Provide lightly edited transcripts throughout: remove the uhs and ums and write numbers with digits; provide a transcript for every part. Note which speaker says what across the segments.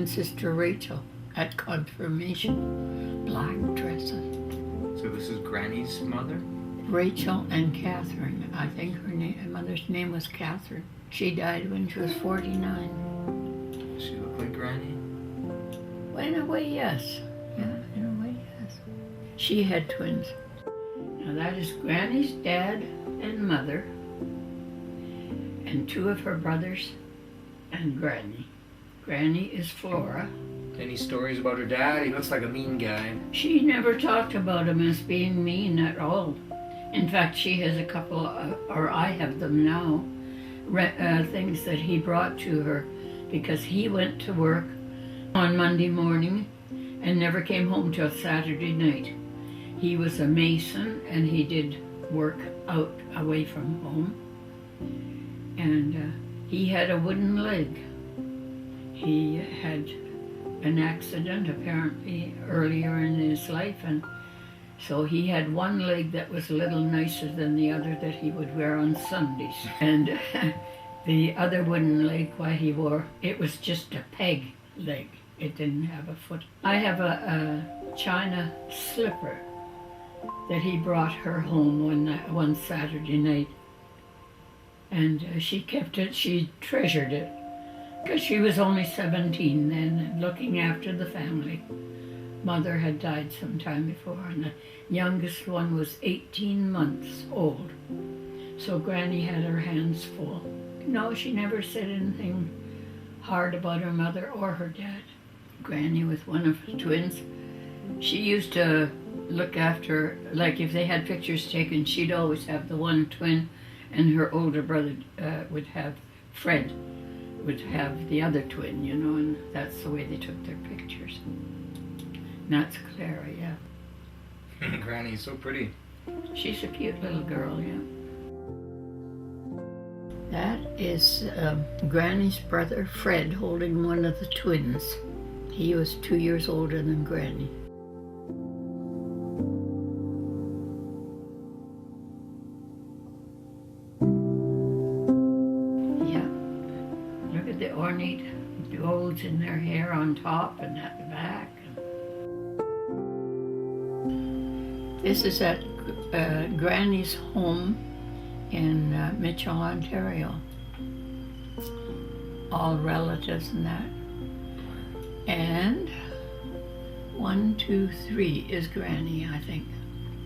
Speaker 1: twin sister Rachel at confirmation, black dresses.
Speaker 2: So this is Granny's mother?
Speaker 1: Rachel and Catherine. I think her mother's name was Catherine. She died when she was 49.
Speaker 2: Does she look like Granny?
Speaker 1: Well, in a way, yes. Yeah, in a way, yes. She had twins. Now that is Granny's dad and mother, and two of her brothers, and Granny. Granny is Flora.
Speaker 2: Any stories about her dad? He looks like a mean guy.
Speaker 1: She never talked about him as being mean at all. In fact, she has a couple, or I have them now, things that he brought to her because he went to work on Monday morning and never came home till Saturday night. He was a mason and he did work out away from home. And he had a wooden leg. He had an accident apparently earlier in his life, and so he had one leg that was a little nicer than the other that he would wear on Sundays. And the other wooden leg, what he wore, it was just a peg leg. It didn't have a foot. I have a china slipper that he brought her home one Saturday night. And she kept it, she treasured it. Because she was only 17 then, and looking after the family. Mother had died some time before, and the youngest one was 18 months old. So Granny had her hands full. No, she never said anything hard about her mother or her dad. Granny was one of the twins. She used to look after, like if they had pictures taken, she'd always have the one twin, and her older brother would have, Fred, would have the other twin, you know, and that's the way they took their pictures. And that's Clara, yeah.
Speaker 2: Granny's so pretty.
Speaker 1: She's a cute little girl, yeah. That is Granny's brother, Fred, holding one of the twins. He was 2 years older than Granny. Yeah. Look at the ornate golds in their hair on top and at the back. This is at Granny's home in Mitchell, Ontario. All relatives and that. And 1, 2, 3 is Granny, I think.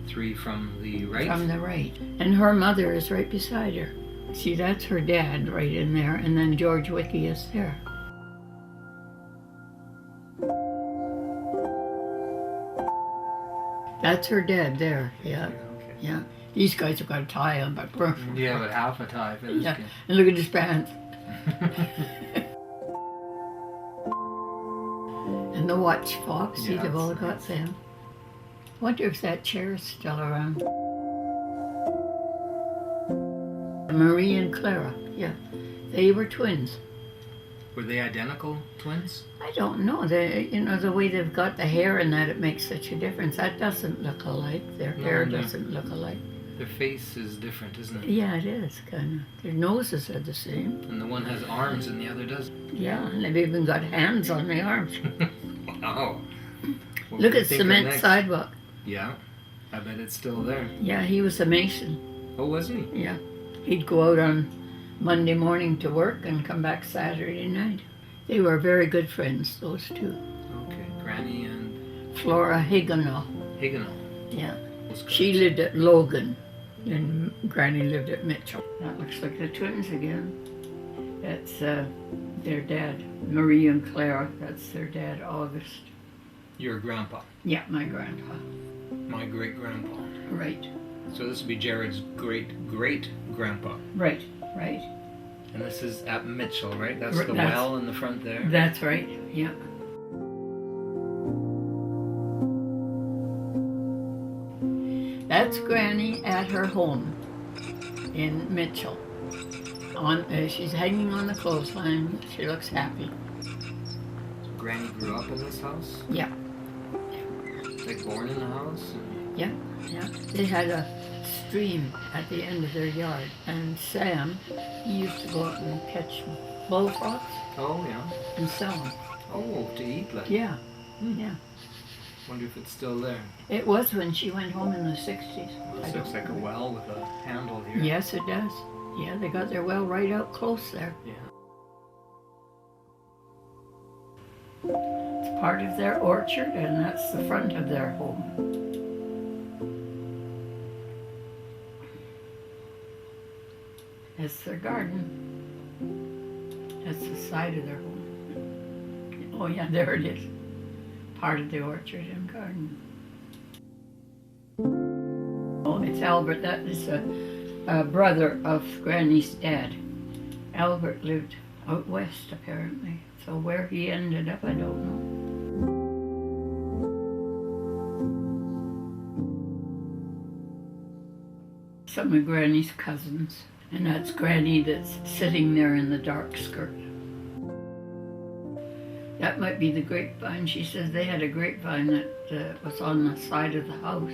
Speaker 2: 3 from the right?
Speaker 1: From the right. And her mother is right beside her. See, that's her dad right in there, and then George Wickie is there. That's her dad there, yeah.
Speaker 2: Okay.
Speaker 1: Yeah. These guys have got a tie on, but
Speaker 2: yeah, but half a tie for this
Speaker 1: yeah.
Speaker 2: kid.
Speaker 1: And look at his pants. And the watch fox, see, they've all got them. Wonder if that chair is still around. Marie and Clara, yeah. They were twins.
Speaker 2: Were they identical twins?
Speaker 1: I don't know. They, you know, the way they've got the hair and that, it makes such a difference. That doesn't look alike. Their hair doesn't look alike.
Speaker 2: Their face is different, isn't it?
Speaker 1: Yeah, it is, kind of. Their noses are the same.
Speaker 2: And the one has arms and the other doesn't.
Speaker 1: Yeah, and they've even got hands on the arms.
Speaker 2: Wow.
Speaker 1: Look at cement sidewalk.
Speaker 2: Yeah, I bet it's still there.
Speaker 1: Yeah, he was a mason.
Speaker 2: Oh, was he?
Speaker 1: Yeah. He'd go out on Monday morning to work and come back Saturday night. They were very good friends, those two.
Speaker 2: Okay, Granny and...
Speaker 1: Flora Higginow.
Speaker 2: Higginow.
Speaker 1: Yeah. She lived at Logan, and Granny lived at Mitchell. That looks like the twins again. That's their dad, Marie and Clara. That's their dad, August.
Speaker 2: Your grandpa?
Speaker 1: Yeah, my grandpa.
Speaker 2: My great-grandpa.
Speaker 1: Right.
Speaker 2: So this would be Jared's great-great-grandpa.
Speaker 1: Right, right.
Speaker 2: And this is at Mitchell, right? That's the well in the front there?
Speaker 1: That's right, yeah. That's Granny at her home in Mitchell. She's hanging on the clothesline. She looks happy.
Speaker 2: So Granny grew up in this house?
Speaker 1: Yeah.
Speaker 2: Like born in the house?
Speaker 1: Yeah, yeah. They had a stream at the end of their yard, and Sam, he used to go out and catch bullfrogs.
Speaker 2: Oh, yeah.
Speaker 1: And sell them.
Speaker 2: Oh, to eat like.
Speaker 1: Yeah, yeah.
Speaker 2: Wonder if it's still there.
Speaker 1: It was when she went home in the 60s.
Speaker 2: Well, this looks like a well with a handle here.
Speaker 1: Yes, it does. Yeah, they got their well right out close there.
Speaker 2: Yeah.
Speaker 1: It's part of their orchard, and that's the front of their home. That's their garden. That's the side of their home. Oh yeah, there it is. Part of the orchard and garden. Oh, it's Albert. That is a brother of Granny's dad. Albert lived out west, apparently. So where he ended up, I don't know. Some of Granny's cousins. And that's Granny that's sitting there in the dark skirt. That might be the grapevine. She says they had a grapevine that was on the side of the house.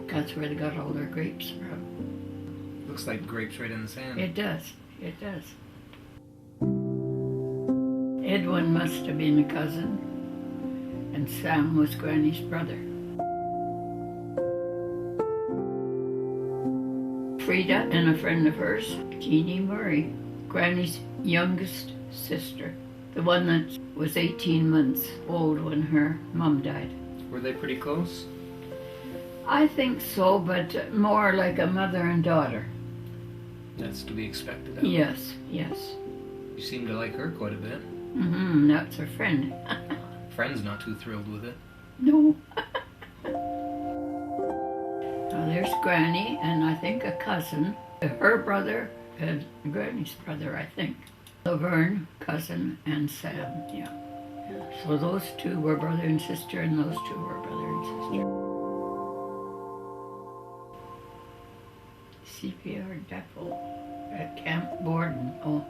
Speaker 1: That's where they got all their grapes from.
Speaker 2: Looks like grapes right in the sand.
Speaker 1: It does. It does. Edwin must have been a cousin, and Sam was Granny's brother. Frida and a friend of hers, Jeannie Murray, Granny's youngest sister, the one that was 18 months old when her mom died.
Speaker 2: Were they pretty close?
Speaker 1: I think so, but more like a mother and daughter.
Speaker 2: That's to be expected of her.
Speaker 1: Yes, yes.
Speaker 2: You seem to like her quite a bit.
Speaker 1: Mm-hmm, that's her friend.
Speaker 2: Friend's not too thrilled with it.
Speaker 1: No. Now there's Granny and I think a cousin. Her brother and Granny's brother, I think. Laverne, cousin, and Sam, yeah. So those two were brother and sister, and those two were brother and sister. CPR depot at Camp Borden. Oh,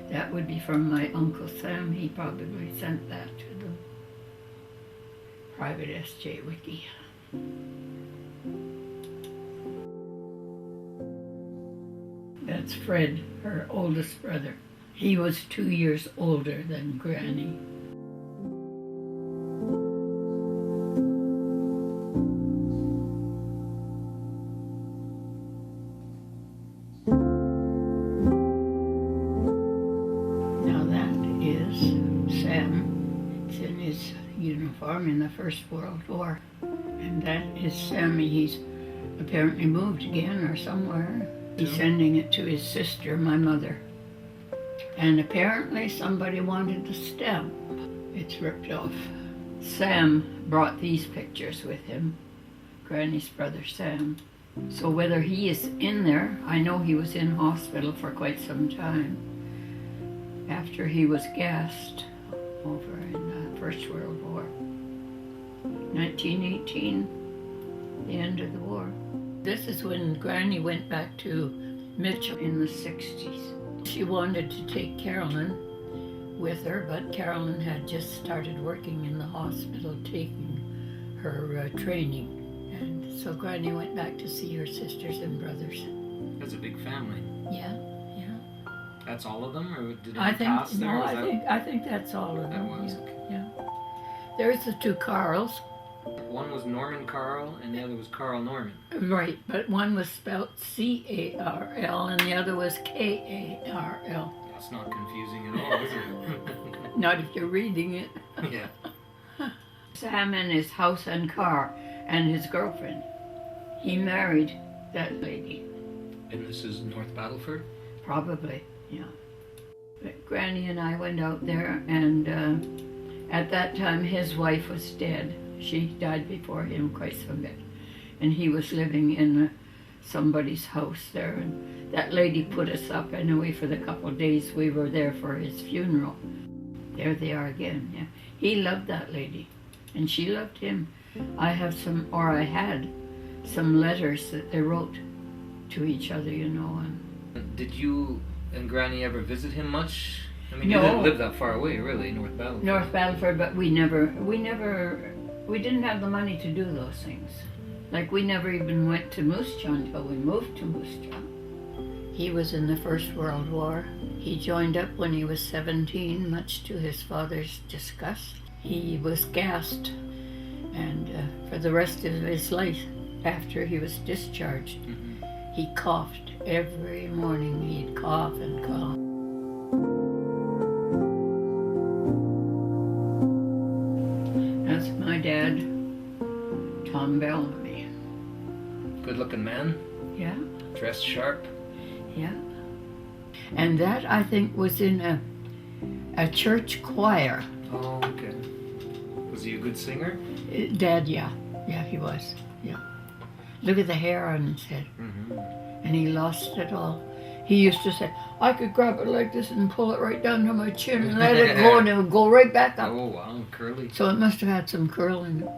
Speaker 1: that would be from my Uncle Sam. He probably sent that to them. Private SJ Wiki. That's Fred, her oldest brother. He was 2 years older than Granny. Now that is Sam. It's in his uniform in the First World War. And that is Sammy. He's apparently moved again or somewhere. He's sending it to his sister, my mother. And apparently somebody wanted the stamp. It's ripped off. Sam brought these pictures with him, Granny's brother Sam. So whether he is in there, I know he was in hospital for quite some time after he was gassed over in the First World War. 1918, the end of the war. This is when Granny went back to Mitchell in the 60s. She wanted to take Carolyn with her, but Carolyn had just started working in the hospital taking her training. And so Granny went back to see her sisters and brothers.
Speaker 2: That's a big family.
Speaker 1: Yeah, yeah.
Speaker 2: That's all of them, or did
Speaker 1: I
Speaker 2: it
Speaker 1: think
Speaker 2: pass there?
Speaker 1: no,
Speaker 2: Was
Speaker 1: I think that's all of
Speaker 2: that
Speaker 1: them.
Speaker 2: was
Speaker 1: Yeah,
Speaker 2: okay.
Speaker 1: yeah. There's the two Carls.
Speaker 2: One was Norman Carl, and the other was Carl Norman.
Speaker 1: Right, but one was spelled C-A-R-L and the other was K-A-R-L.
Speaker 2: That's not confusing at all, is it?
Speaker 1: Not if you're reading it.
Speaker 2: Yeah.
Speaker 1: Sam and his house and car and his girlfriend. He married that lady.
Speaker 2: And this is North Battleford?
Speaker 1: Probably, yeah. But Granny and I went out there, and at that time his wife was dead. She died before him quite some bit. And he was living in somebody's house there. And that lady put us up anyway for the couple of days we were there for his funeral. There they are again, yeah. He loved that lady, and she loved him. I had some letters that they wrote to each other, you know. And
Speaker 2: Did you and Granny ever visit him much? I mean,
Speaker 1: No.
Speaker 2: you didn't live that far away, really, North Battleford.
Speaker 1: North Battleford, but we didn't have the money to do those things. Like we never even went to Moose Jaw until we moved to Moose Jaw. He was in the First World War. He joined up when he was 17, much to his father's disgust. He was gassed, and for the rest of his life, after he was discharged, he coughed. Every morning he'd cough and cough. That's my dad, Tom Bellamy.
Speaker 2: Good-looking man.
Speaker 1: Yeah.
Speaker 2: Dressed sharp.
Speaker 1: Yeah. And that, I think, was in a church choir.
Speaker 2: Oh, okay. Was he a good singer?
Speaker 1: Dad, yeah. Yeah, he was. Yeah. Look at the hair on his head. And he lost it all. He used to say, I could grab it like this and pull it right down to my chin and let it go, and it would go right back up.
Speaker 2: Oh, wow, curly.
Speaker 1: So it must have had some curl in it.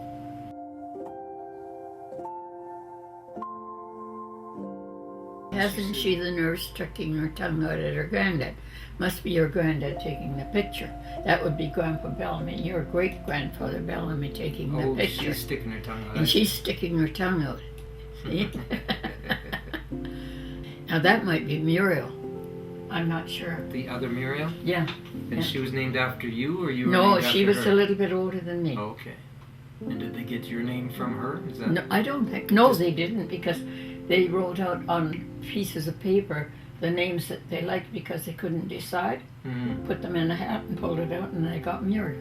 Speaker 1: Hasn't she the nerve sticking her tongue out at her granddad? Must be your granddad taking the picture. That would be Grandpa Bellamy, your great-grandfather Bellamy taking the picture.
Speaker 2: She's sticking her tongue out.
Speaker 1: And she's sticking her tongue out. See? Now that might be Muriel. I'm not sure.
Speaker 2: The other Muriel?
Speaker 1: Yeah.
Speaker 2: And she was named after you, or you were
Speaker 1: No,
Speaker 2: named after
Speaker 1: she was
Speaker 2: her?
Speaker 1: a little bit older than me.
Speaker 2: Oh, okay. And did they get your name from her? Is that...
Speaker 1: No, I don't think. No, they didn't, because they wrote out on pieces of paper the names that they liked because they couldn't decide. Put them in a hat and pulled it out, and they got Muriel.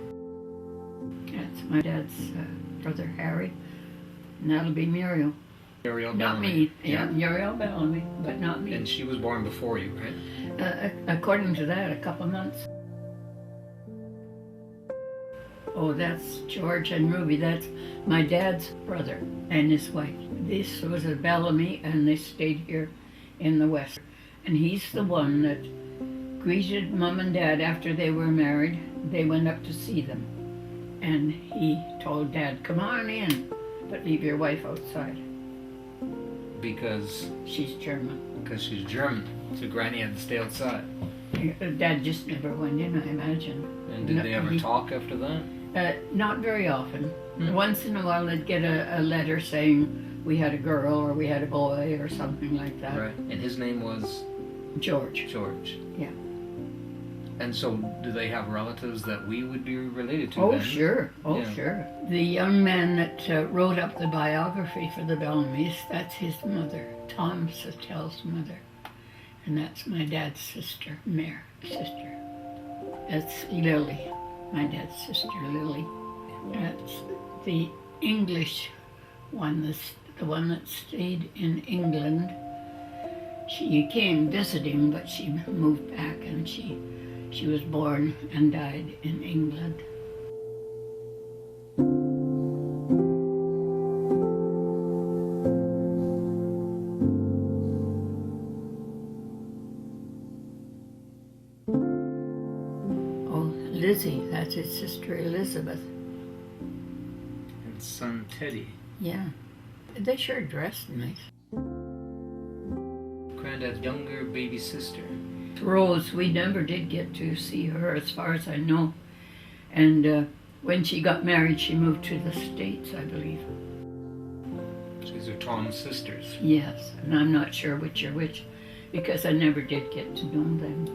Speaker 1: That's my dad's brother Harry, and that'll be Muriel.
Speaker 2: Muriel
Speaker 1: Not
Speaker 2: Bellamy.
Speaker 1: me. Yeah, Muriel Bellamy, but not me.
Speaker 2: And she was born before you, right?
Speaker 1: According to that, a couple months. Oh, that's George and Ruby. That's my dad's brother and his wife. This was a Bellamy, and they stayed here in the West. And he's the one that greeted Mom and Dad after they were married. They went up to see them. And he told Dad, come on in, but leave your wife outside.
Speaker 2: Because?
Speaker 1: She's German.
Speaker 2: Because she's German. So Granny had to stay outside.
Speaker 1: Dad just never went in, I imagine.
Speaker 2: And did they ever talk after that?
Speaker 1: Not very often. Once in a while they'd get a letter saying we had a girl or we had a boy or something like that.
Speaker 2: Right. And his name was?
Speaker 1: George.
Speaker 2: George.
Speaker 1: Yeah.
Speaker 2: And so do they have relatives that we would be related to
Speaker 1: Oh,
Speaker 2: then?
Speaker 1: sure. Oh,
Speaker 2: Yeah.
Speaker 1: sure. The young man that wrote up the biography for the Bellamys, that's his mother, Tom Satel's mother. And that's my dad's sister, Mary's sister. That's Lily, my dad's sister, Lily. That's the English one, the one that stayed in England. She came visiting, but she moved back, and she was born and died in England. Oh, Lizzie, that's his sister Elizabeth.
Speaker 2: And son Teddy.
Speaker 1: Yeah. They sure dressed nice.
Speaker 2: Granddad's younger baby sister.
Speaker 1: Rose, we never did get to see her as far as I know. And when she got married, she moved to the States, I believe.
Speaker 2: These are Tom's sisters.
Speaker 1: Yes, and I'm not sure which are which, because I never did get to know them.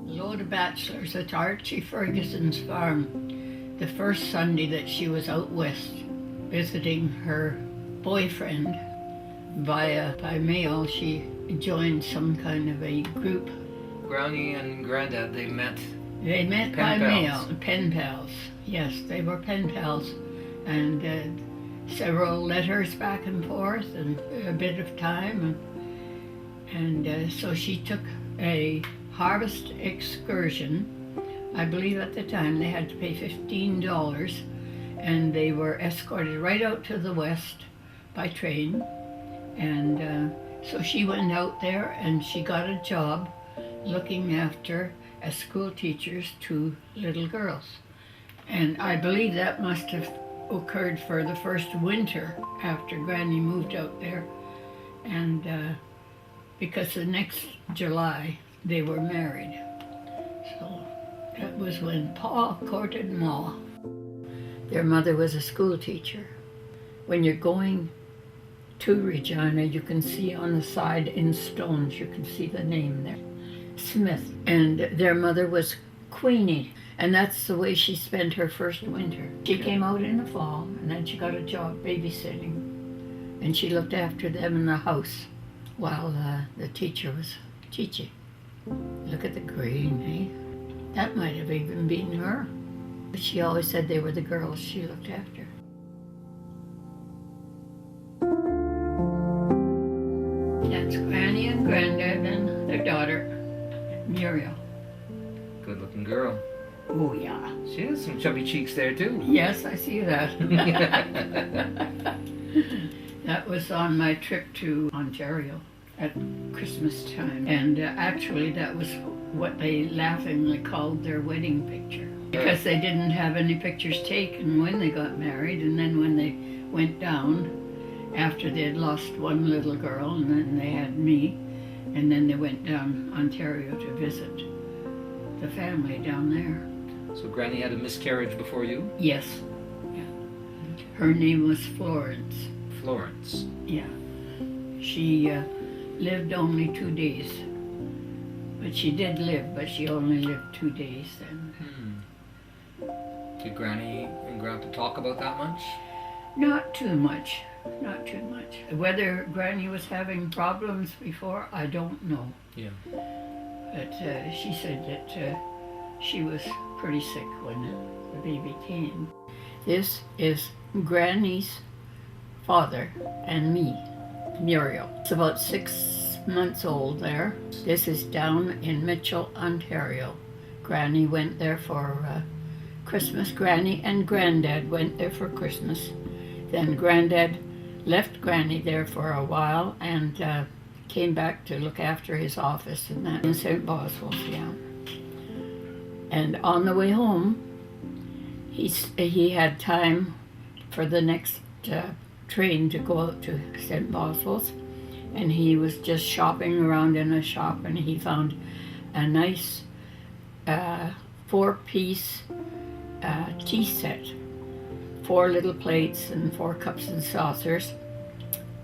Speaker 1: Load of bachelors at Archie Ferguson's farm. The first Sunday that she was out west visiting her boyfriend by mail, she joined some kind of a group.
Speaker 2: Granny and Granddad, they met
Speaker 1: By
Speaker 2: pals.
Speaker 1: mail, pen pals. Yes, they were pen pals, and several letters back and forth, and a bit of time, and so she took a harvest excursion. I believe at the time they had to pay $15, and they were escorted right out to the west by train, and so she went out there and she got a job looking after, as school teachers, 2 little girls. And I believe that must have occurred for the first winter after Granny moved out there, and because the next July they were married. So that was when Pa courted Ma. Their mother was a school teacher, when you're going to Regina, you can see on the side in stones, you can see the name there, Smith. And their mother was Queenie, and that's the way she spent her first winter. She came out in the fall, and then she got a job babysitting, and she looked after them in the house while the teacher was teaching. Look at the green, eh? That might have even been her. But she always said they were the girls she looked after. That's Granny and Granddad and their daughter, Muriel.
Speaker 2: Good looking girl.
Speaker 1: Oh, yeah.
Speaker 2: She has some chubby cheeks there too.
Speaker 1: Yes, I see that. That was on my trip to Ontario at Christmas time. And actually that was what they laughingly called their wedding picture. Because they didn't have any pictures taken when they got married, and then when they went down, after they had lost one little girl, and then they had me, and then they went down Ontario to visit the family down there.
Speaker 2: So Granny had a miscarriage before you?
Speaker 1: Yes. Yeah. Her name was Florence.
Speaker 2: Florence.
Speaker 1: Yeah. She lived only 2 days. But she did live, but she only lived 2 days then.
Speaker 2: Did Granny and Grandpa talk about that much?
Speaker 1: Not too much. Not too much. Whether Granny was having problems before, I don't know.
Speaker 2: Yeah.
Speaker 1: But she said that she was pretty sick when the baby came. This is Granny's father and me, Muriel. It's about 6 months old there. This is down in Mitchell, Ontario. Granny went there for Christmas. Granny and Granddad went there for Christmas. Then Granddad left Granny there for a while and came back to look after his office and that in St. Boswell's, yeah. And on the way home, he had time for the next train to go out to St. Boswell's, and he was just shopping around in a shop, and he found a nice 4-piece tea set, 4 little plates and 4 cups and saucers,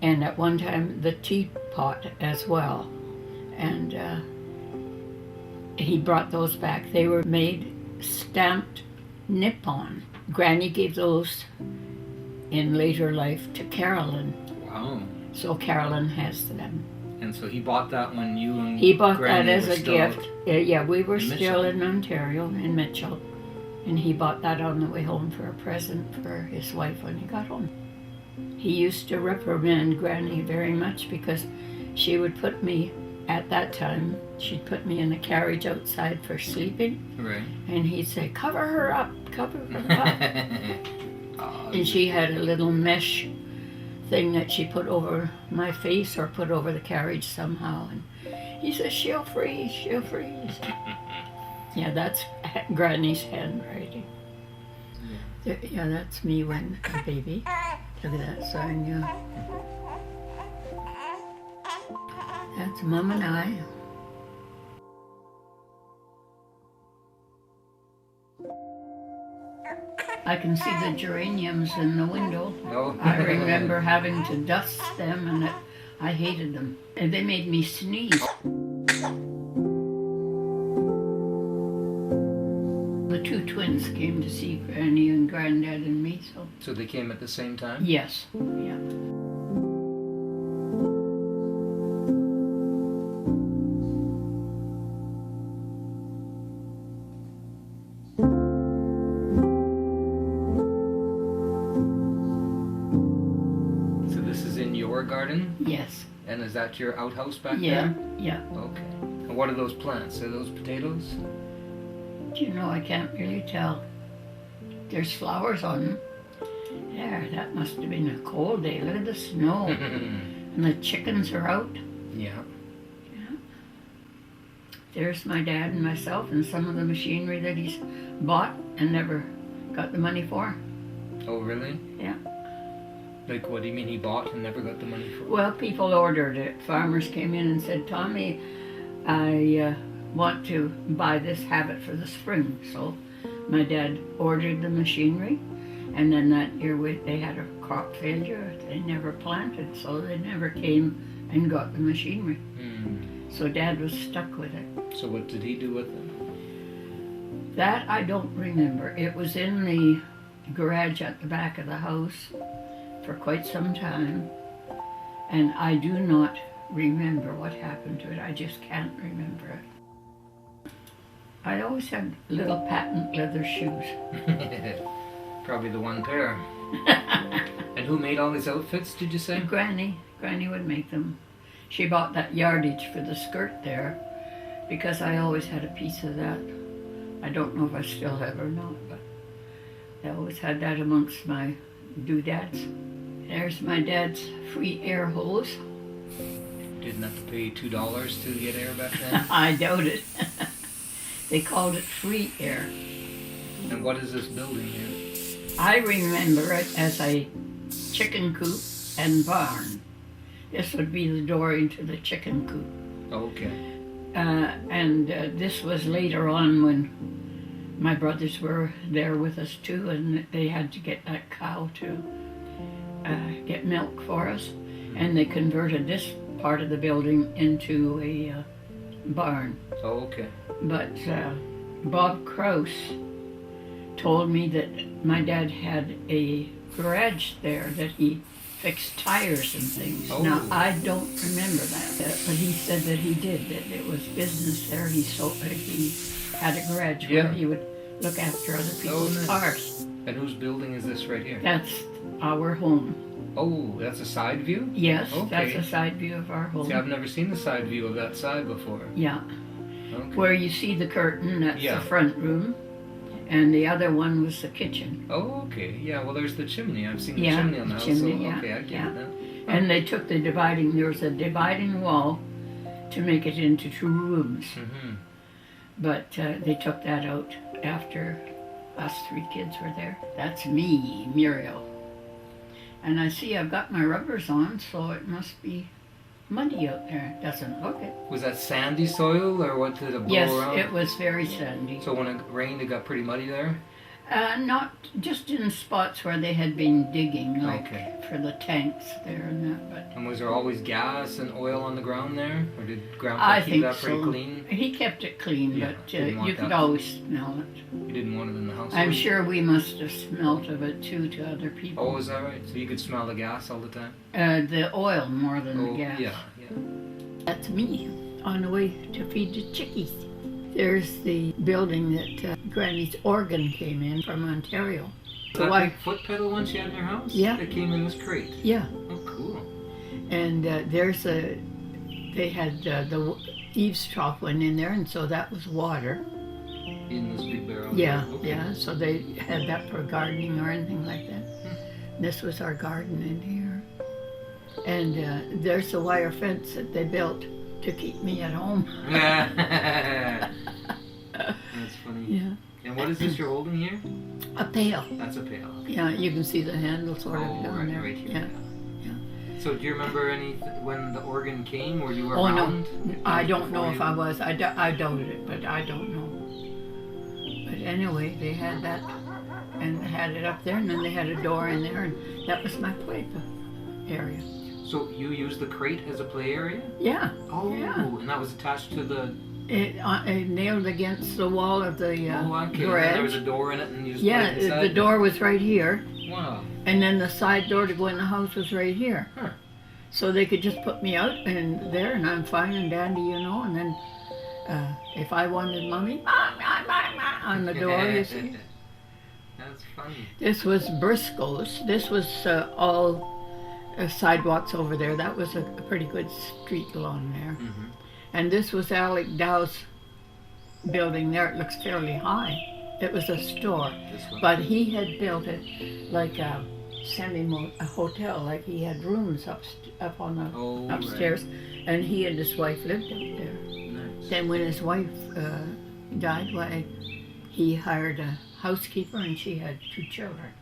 Speaker 1: and at one time the teapot as well. And he brought those back. They were made stamped Nippon. Granny gave those in later life to Carolyn.
Speaker 2: Wow.
Speaker 1: So Carolyn has them.
Speaker 2: And so he bought that when you and
Speaker 1: He bought
Speaker 2: Granny
Speaker 1: that as
Speaker 2: were
Speaker 1: a
Speaker 2: still
Speaker 1: gift. Yeah, we were
Speaker 2: in
Speaker 1: still
Speaker 2: Mitchell.
Speaker 1: in Ontario, in Mitchell. And he bought that on the way home for a present for his wife when he got home. He used to reprimand Granny very much because she would put me, at that time, she'd put me in a carriage outside for sleeping.
Speaker 2: Right.
Speaker 1: And he'd say, cover her up, cover her up. And she had a little mesh thing that she put over my face or put over the carriage somehow. And he said, she'll freeze, she'll freeze. Yeah, that's Granny's handwriting. Yeah, that's me when a baby. Look at that sign, yeah. That's Mom and I. I can see the geraniums in the window.
Speaker 2: No.
Speaker 1: I remember having to dust them, and I hated them. And they made me sneeze. The 2 twins came to see Granny and Granddad and me, so.
Speaker 2: So they came at the same time?
Speaker 1: Yes, yeah.
Speaker 2: So this is in your garden?
Speaker 1: Yes.
Speaker 2: And is that your outhouse back
Speaker 1: Yeah,
Speaker 2: there?
Speaker 1: yeah.
Speaker 2: Okay. And what are those plants? Are those potatoes?
Speaker 1: Do you know, I can't really tell. There's flowers on them. There, that must have been a cold day. Look at the snow. And the chickens are out.
Speaker 2: Yeah.
Speaker 1: Yeah. There's my dad and myself and some of the machinery that he's bought and never got the money for.
Speaker 2: Oh, really?
Speaker 1: Yeah.
Speaker 2: Like, what do you mean he bought and never got the money for it?
Speaker 1: Well, people ordered it. Farmers came in and said, Tommy, I want to buy this, have it for the spring. So my dad ordered the machinery, And then that year they had a crop failure. They never planted, so they never came and got the machinery. So Dad was stuck with it.
Speaker 2: So what did he do with it?
Speaker 1: That I don't remember. It was in the garage at the back of the house for quite some time, and I do not remember what happened to it. I just can't remember it. I always had little patent leather shoes.
Speaker 2: Probably the one pair. And who made all these outfits, did you say?
Speaker 1: Granny would make them. She bought that yardage for the skirt there because I always had a piece of that. I don't know if I still have or not, but I always had that amongst my doodads. There's my dad's free air hose.
Speaker 2: Didn't have to pay $2 to get air back then?
Speaker 1: I doubt it. They called it free air.
Speaker 2: And what is this building here?
Speaker 1: I remember it as a chicken coop and barn. This would be the door into the chicken coop.
Speaker 2: Okay.
Speaker 1: This was later on when my brothers were there with us too, and they had to get that cow to get milk for us, and they converted this part of the building into a barn.
Speaker 2: Oh, okay.
Speaker 1: But Bob Krause told me that my dad had a garage there that he fixed tires and things.
Speaker 2: Oh.
Speaker 1: Now, I don't remember that, but he said that he did, that it was business there. He had a garage where he would look after other people's cars.
Speaker 2: And whose building is this right here?
Speaker 1: That's our home.
Speaker 2: Oh, that's a side view?
Speaker 1: Yes,
Speaker 2: Okay.
Speaker 1: that's a side view of our home.
Speaker 2: See, I've never seen the side view of that side before.
Speaker 1: Yeah.
Speaker 2: Okay.
Speaker 1: Where you see the curtain, that's
Speaker 2: Yeah.
Speaker 1: the front room. And the other one was the kitchen.
Speaker 2: Oh, okay. Yeah, well, there's the chimney. I've seen the
Speaker 1: Yeah,
Speaker 2: chimney on the house.
Speaker 1: chimney,
Speaker 2: So,
Speaker 1: yeah,
Speaker 2: okay, I get
Speaker 1: yeah.
Speaker 2: it now.
Speaker 1: And they took there was a dividing wall to make it into 2 rooms.
Speaker 2: Mm-hmm.
Speaker 1: But they took that out after us 3 kids were there. That's me, Muriel. And I see I've got my rubbers on, so it must be muddy out there. It doesn't look it.
Speaker 2: Was that sandy soil, or what did it blow
Speaker 1: Yes,
Speaker 2: around?
Speaker 1: it was very sandy.
Speaker 2: So when it rained, it got pretty muddy there?
Speaker 1: Not just in spots where they had been digging, like
Speaker 2: Okay.
Speaker 1: for the tanks there and that, but
Speaker 2: And was there always gas and oil on the ground there? Or did Grandpa
Speaker 1: I
Speaker 2: keep
Speaker 1: think
Speaker 2: that pretty
Speaker 1: so.
Speaker 2: clean?
Speaker 1: He kept it clean,
Speaker 2: Yeah,
Speaker 1: but
Speaker 2: didn't want
Speaker 1: you could
Speaker 2: that.
Speaker 1: always smell it.
Speaker 2: You didn't want it in the house?
Speaker 1: I'm
Speaker 2: or-
Speaker 1: sure we must have smelt of it too to other people.
Speaker 2: Oh, is that right? So you could smell the gas all the time?
Speaker 1: The oil more than
Speaker 2: Oh,
Speaker 1: the gas.
Speaker 2: yeah, yeah.
Speaker 1: That's me on the way to feed the chickies. There's the building that Granny's organ came in from Ontario. So
Speaker 2: That
Speaker 1: I,
Speaker 2: big foot pedal one she had in her house?
Speaker 1: Yeah.
Speaker 2: That came in this crate?
Speaker 1: yeah,
Speaker 2: Oh, cool.
Speaker 1: and they had the eaves trough went in there, and so that was water.
Speaker 2: In this big barrel?
Speaker 1: Yeah,
Speaker 2: Okay.
Speaker 1: yeah. So they had that for gardening or anything like that. This was our garden in here, and there's the wire fence that they built to keep me at home.
Speaker 2: That's funny.
Speaker 1: Yeah,
Speaker 2: And what is this you're holding here?
Speaker 1: a pail.
Speaker 2: That's a pail.
Speaker 1: Yeah, you can see the handle sort of
Speaker 2: Oh,
Speaker 1: down there.
Speaker 2: right here.
Speaker 1: Yeah.
Speaker 2: So do you remember when the organ came? Were you
Speaker 1: Oh
Speaker 2: around?
Speaker 1: no, I don't know
Speaker 2: before
Speaker 1: if
Speaker 2: you-
Speaker 1: I was. I doubted it, but I don't know. But anyway, they had that, and they had it up there, and then they had a door in there, and that was my play area.
Speaker 2: So you used the crate as a play area?
Speaker 1: Yeah,
Speaker 2: Oh,
Speaker 1: Yeah.
Speaker 2: and that was attached to the
Speaker 1: it nailed against the wall of the
Speaker 2: okay. And
Speaker 1: garage.
Speaker 2: there was a door in it, and you just
Speaker 1: Yeah,
Speaker 2: put it inside.
Speaker 1: the door was right here,
Speaker 2: Wow.
Speaker 1: and then the side door to go in the house was right here.
Speaker 2: Huh.
Speaker 1: So they could just put me out and there, and I'm fine and dandy, you know. And then if I wanted money, on the door, you see.
Speaker 2: That's funny.
Speaker 1: This was Briscoe's. This was all sidewalks over there. That was a pretty good street along there.
Speaker 2: Mm-hmm.
Speaker 1: And this was Alec Dow's building there. It looks fairly high. It was a store.
Speaker 2: This one.
Speaker 1: But he had built it like a hotel, like he had rooms up on the
Speaker 2: Oh,
Speaker 1: upstairs, and he and his wife lived up there.
Speaker 2: Right. Nice.
Speaker 1: Then when his wife died, why, he hired a housekeeper, and she had 2 children.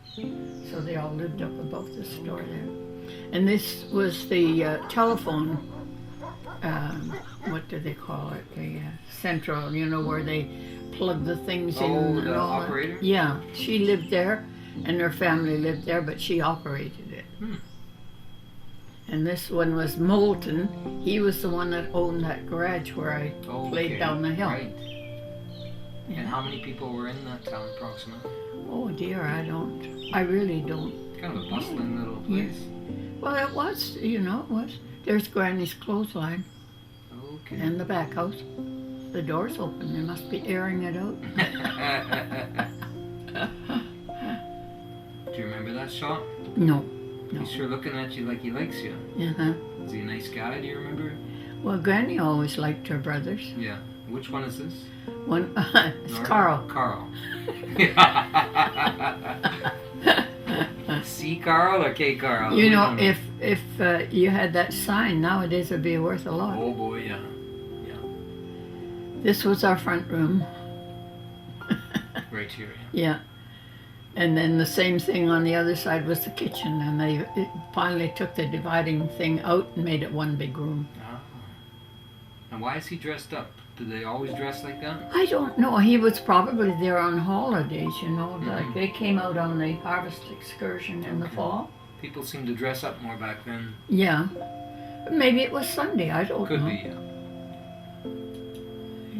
Speaker 1: So they all lived up above the store there. And this was the telephone, what do they call it? The central, you know, where they plug the things in.
Speaker 2: Oh,
Speaker 1: and
Speaker 2: the
Speaker 1: all that.
Speaker 2: operator?
Speaker 1: Yeah, she lived there, and her family lived there, but she operated it.
Speaker 2: Hmm.
Speaker 1: And this one was Moulton. He was the one that owned that garage where I played down the hill.
Speaker 2: Right. And how many people were in that town approximately?
Speaker 1: Oh dear, I really don't.
Speaker 2: Kind of a bustling little place.
Speaker 1: Well, it was, it was. There's Granny's clothesline
Speaker 2: Okay.
Speaker 1: and the back house. The door's open. They must be airing it out.
Speaker 2: Do you remember that shot?
Speaker 1: No.
Speaker 2: He's sure looking at you like he likes you.
Speaker 1: Uh-huh.
Speaker 2: Is he a nice guy? Do you remember?
Speaker 1: Well, Granny always liked her brothers.
Speaker 2: Yeah. Which one is this?
Speaker 1: One, it's Carl.
Speaker 2: Carl. C. Carl or K. Carl?
Speaker 1: If you had that sign nowadays, it'd be worth a lot.
Speaker 2: Oh boy, yeah.
Speaker 1: This was our front room.
Speaker 2: Right here.
Speaker 1: Yeah. And then the same thing on the other side was the kitchen, and they finally took the dividing thing out and made it one big room.
Speaker 2: Ah. And why is he dressed up? Do they always dress like that?
Speaker 1: I don't know. He was probably there on holidays, like they came out on the harvest excursion in the fall.
Speaker 2: People seem to dress up more back then.
Speaker 1: Yeah. Maybe it was Sunday, I don't know.
Speaker 2: Could be,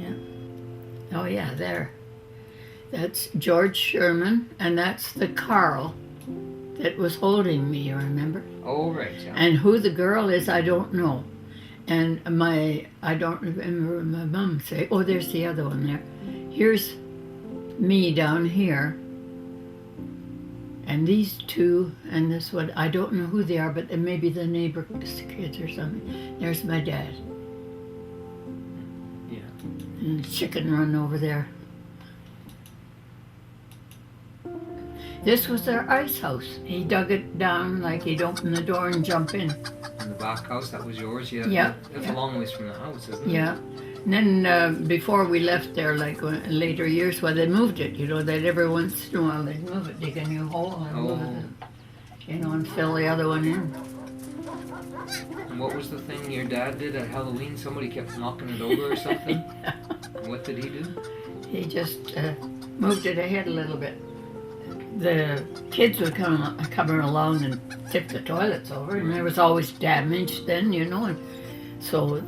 Speaker 1: Yeah. Oh yeah, there. That's George Sherman, and that's the Carl that was holding me, you remember?
Speaker 2: Oh, right, yeah.
Speaker 1: And who the girl is, I don't know. And I don't remember my mom say, oh, there's the other one there. Here's me down here. And these two and this one, I don't know who they are, but they may be the neighbor's kids or something. There's my dad.
Speaker 2: Yeah.
Speaker 1: And the chicken run over there. This was their ice house. He dug it down like he'd open the door and jump in.
Speaker 2: And the back house, that was yours?
Speaker 1: Yeah.
Speaker 2: That's a long ways from the house, isn't it?
Speaker 1: Yeah. And then before we left there, like later years, they moved it, they'd every once in a while they'd move it, dig a new hole and move it, and fill the other one in.
Speaker 2: And what was the thing your dad did at Halloween? Somebody kept knocking it over or something?
Speaker 1: Yeah.
Speaker 2: What did he do?
Speaker 1: He just moved it ahead a little bit. The kids would come along and tip the toilets over, and there was always damage then, and so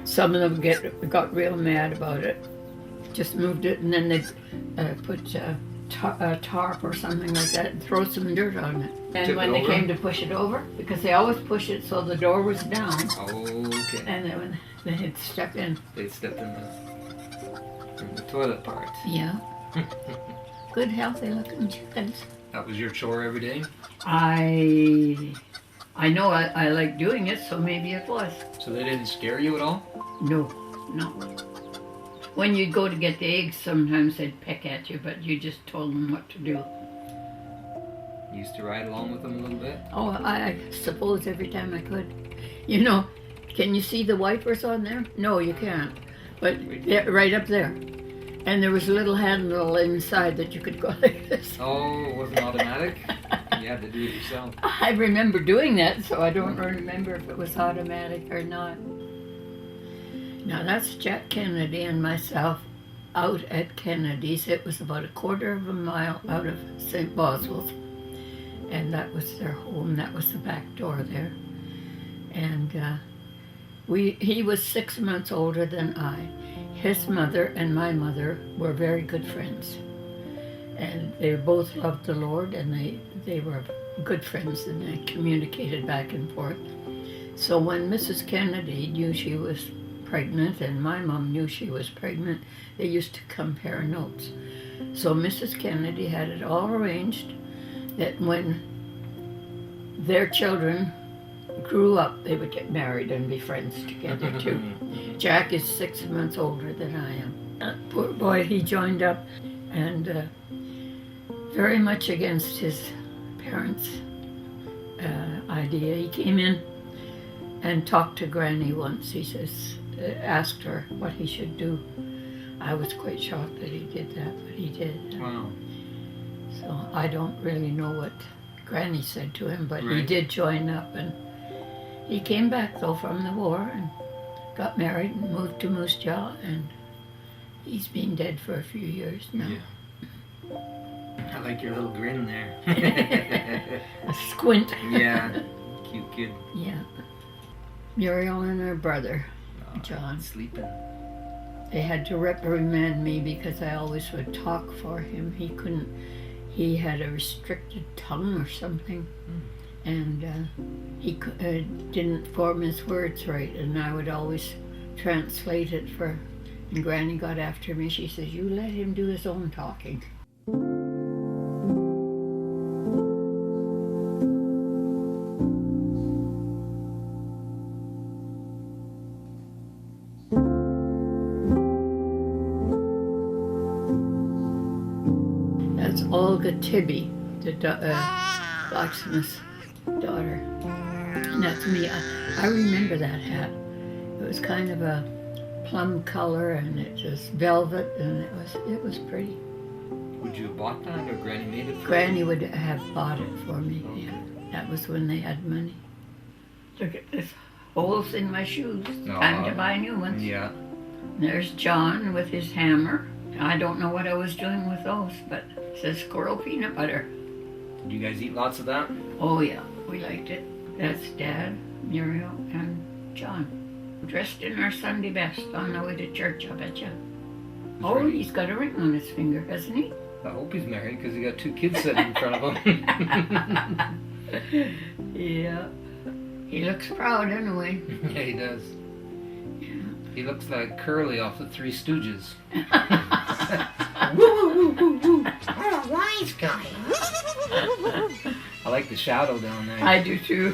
Speaker 1: some of them got real mad about it. Just moved it, and then they'd put a tarp or something like that and throw some dirt on it. And when they came to push it over, because they always push it so the door was down.
Speaker 2: Okay.
Speaker 1: And then when they'd step in.
Speaker 2: They'd step in the toilet part.
Speaker 1: Yeah. Good, healthy looking chickens.
Speaker 2: That was your chore every day?
Speaker 1: I know I like doing it, so maybe it was.
Speaker 2: So they didn't scare you at all?
Speaker 1: No. When you'd go to get the eggs, sometimes they'd peck at you, but you just told them what to do.
Speaker 2: You used to ride along with them a little bit?
Speaker 1: Oh, I suppose every time I could. Can you see the wipers on there? No, you can't. But they're right up there. And there was a little handle inside that you could go like this.
Speaker 2: Oh, it wasn't automatic? You had to do it yourself.
Speaker 1: I remember doing that, so I don't remember if it was automatic or not. Now that's Jack Kennedy and myself out at Kennedy's. It was about a quarter of a mile out of St. Boswell's. And that was their home. That was the back door there. And he was 6 months older than I. His mother and my mother were very good friends. And they both loved the Lord, and they were good friends, and they communicated back and forth. So when Mrs. Kennedy knew she was pregnant and my mom knew she was pregnant, they used to compare notes. So Mrs. Kennedy had it all arranged that when their children grew up, they would get married and be friends together too. Jack is 6 months older than I am. Poor boy, he joined up, and very much against his parents' idea. He came in and talked to Granny once. He says, asked her what he should do. I was quite shocked that he did that, but he did.
Speaker 2: Wow.
Speaker 1: So I don't really know what Granny said to him, but
Speaker 2: Right.
Speaker 1: he did join up, and he came back though from the war and got married and moved to Moose Jaw, and he's been dead for a few years now.
Speaker 2: Yeah. I like your little grin there.
Speaker 1: A squint.
Speaker 2: Yeah, cute kid.
Speaker 1: Yeah. Muriel and her brother, John.
Speaker 2: Sleeping.
Speaker 1: They had to reprimand me because I always would talk for him. He had a restricted tongue or something. And he didn't form his words right, and I would always translate it for. And Granny got after me. She says, "You let him do his own talking." That's Olga Tibby, the blacksmith's daughter. And that's me. I remember that hat. It was kind of a plum color, and it was velvet, and it was pretty.
Speaker 2: Would you have bought that, or Granny made it for
Speaker 1: Granny
Speaker 2: you?
Speaker 1: would have bought it for me.
Speaker 2: Okay.
Speaker 1: Yeah, that was when they had money. Look at this, holes in my shoes. Time to buy new ones.
Speaker 2: Yeah.
Speaker 1: There's John with his hammer. I don't know what I was doing with those, but it says squirrel peanut butter.
Speaker 2: Did you guys eat lots of that?
Speaker 1: Oh yeah, we liked it. That's Dad, Muriel, and John. Dressed in our Sunday best on the way to church, I bet you. Oh,
Speaker 2: ready.
Speaker 1: he's got a ring on his finger, hasn't he?
Speaker 2: I hope he's married, because he got 2 kids sitting in front of him.
Speaker 1: Yeah. He looks proud anyway.
Speaker 2: Yeah, he does.
Speaker 1: Yeah.
Speaker 2: He looks like Curly off the Three Stooges.
Speaker 3: Woo, woo, woo, woo. What a wise guy.
Speaker 2: I like the shadow down there.
Speaker 1: I do too.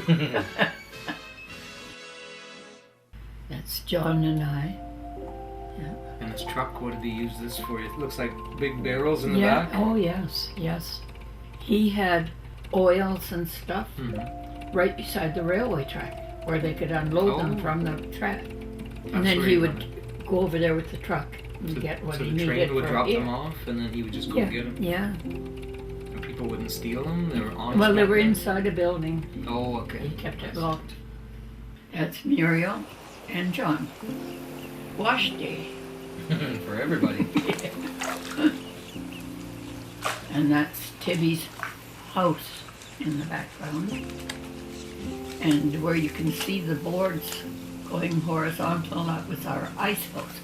Speaker 1: That's John and I.
Speaker 2: And his truck, what did he use this for? It looks like big barrels in the
Speaker 1: Yeah.
Speaker 2: back.
Speaker 1: Oh yes, yes. He had oils and stuff right beside the railway track where they could unload them from the track. And then he would go over there with the truck and get what
Speaker 2: so
Speaker 1: he
Speaker 2: the
Speaker 1: needed
Speaker 2: train would
Speaker 1: for
Speaker 2: drop
Speaker 1: here.
Speaker 2: them off, and then he would just go
Speaker 1: Yeah,
Speaker 2: get them.
Speaker 1: yeah.
Speaker 2: And people wouldn't steal them. They were honest.
Speaker 1: Well, they
Speaker 2: back
Speaker 1: were
Speaker 2: then?
Speaker 1: inside a building.
Speaker 2: Oh, okay.
Speaker 1: He kept it locked. That's Muriel and John. Wash day.
Speaker 2: For everybody.
Speaker 1: And that's Tibby's house in the background. And where you can see the boards going horizontal, that was our ice house.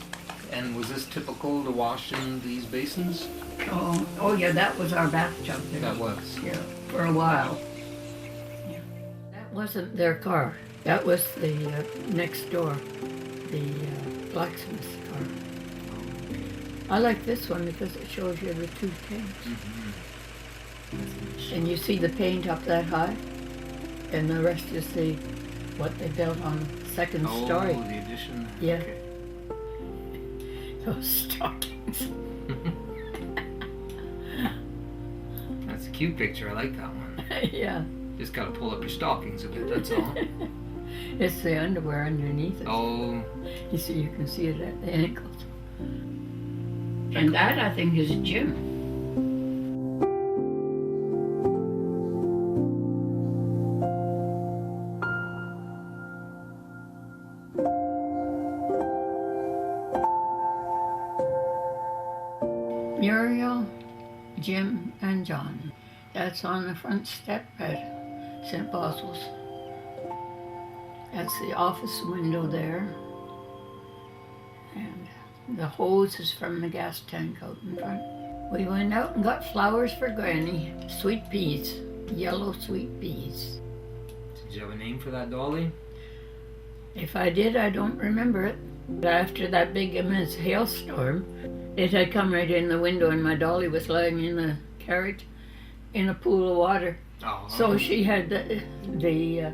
Speaker 2: And was this typical to wash in these basins?
Speaker 1: Oh yeah, that was our bathtub there.
Speaker 2: That was.
Speaker 1: Yeah, for a while. Yeah. That wasn't their car. That was the next door, the blacksmith's car. I like this one because it shows you the 2 tanks. And you see the paint up that high, and the rest is what they built on second story.
Speaker 2: Oh, the addition.
Speaker 1: Yeah.
Speaker 2: Okay.
Speaker 1: Those stockings.
Speaker 2: That's a cute picture. I like that one.
Speaker 1: Yeah.
Speaker 2: Just gotta pull up your stockings a bit, that's all.
Speaker 1: It's the underwear underneath it.
Speaker 2: Oh,
Speaker 1: You see, you can see it at the ankles. And that, I think, is Jim. Muriel, Jim, and John. That's on the front step at St. Boswell's. That's the office window there. And the hose is from the gas tank out in front. We went out and got flowers for Granny. Sweet peas, yellow sweet peas.
Speaker 2: did you have a name for that dolly?
Speaker 1: If I did, I don't remember it. But after that big immense hailstorm, it had come right in the window and my dolly was lying in the carriage in a pool of water.
Speaker 2: Oh.
Speaker 1: So she had the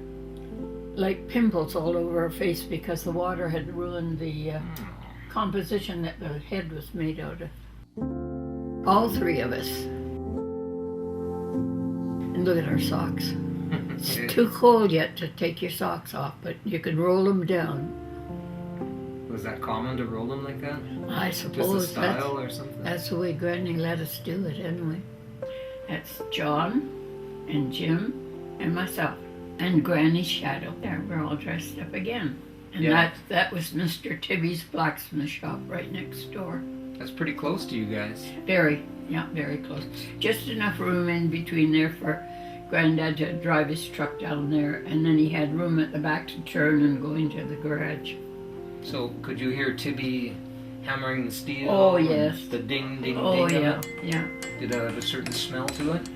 Speaker 1: like pimples all over her face because the water had ruined the composition that the head was made out of. All 3 of us. And look at our socks. It's too cold yet to take your socks off, but you could roll them down.
Speaker 2: Was that common to roll them like that?
Speaker 1: I
Speaker 2: Just a
Speaker 1: suppose
Speaker 2: style or something?
Speaker 1: that's the way Granny let us do it anyway. That's John and Jim and myself. And Granny's shadow. There, we're all dressed up again. And
Speaker 2: Yeah.
Speaker 1: that was Mr. Tibby's blacksmith shop right next door.
Speaker 2: That's pretty close to you guys.
Speaker 1: Very. Yeah, very close. Just enough room in between there for Granddad to drive his truck down there, and then he had room at the back to turn and go into the garage.
Speaker 2: So could you hear Tibby hammering the steel?
Speaker 1: Oh,
Speaker 2: and
Speaker 1: yes.
Speaker 2: The ding, ding,
Speaker 1: Oh,
Speaker 2: ding.
Speaker 1: yeah,
Speaker 2: of it?
Speaker 1: yeah.
Speaker 2: Did it have a certain smell to it?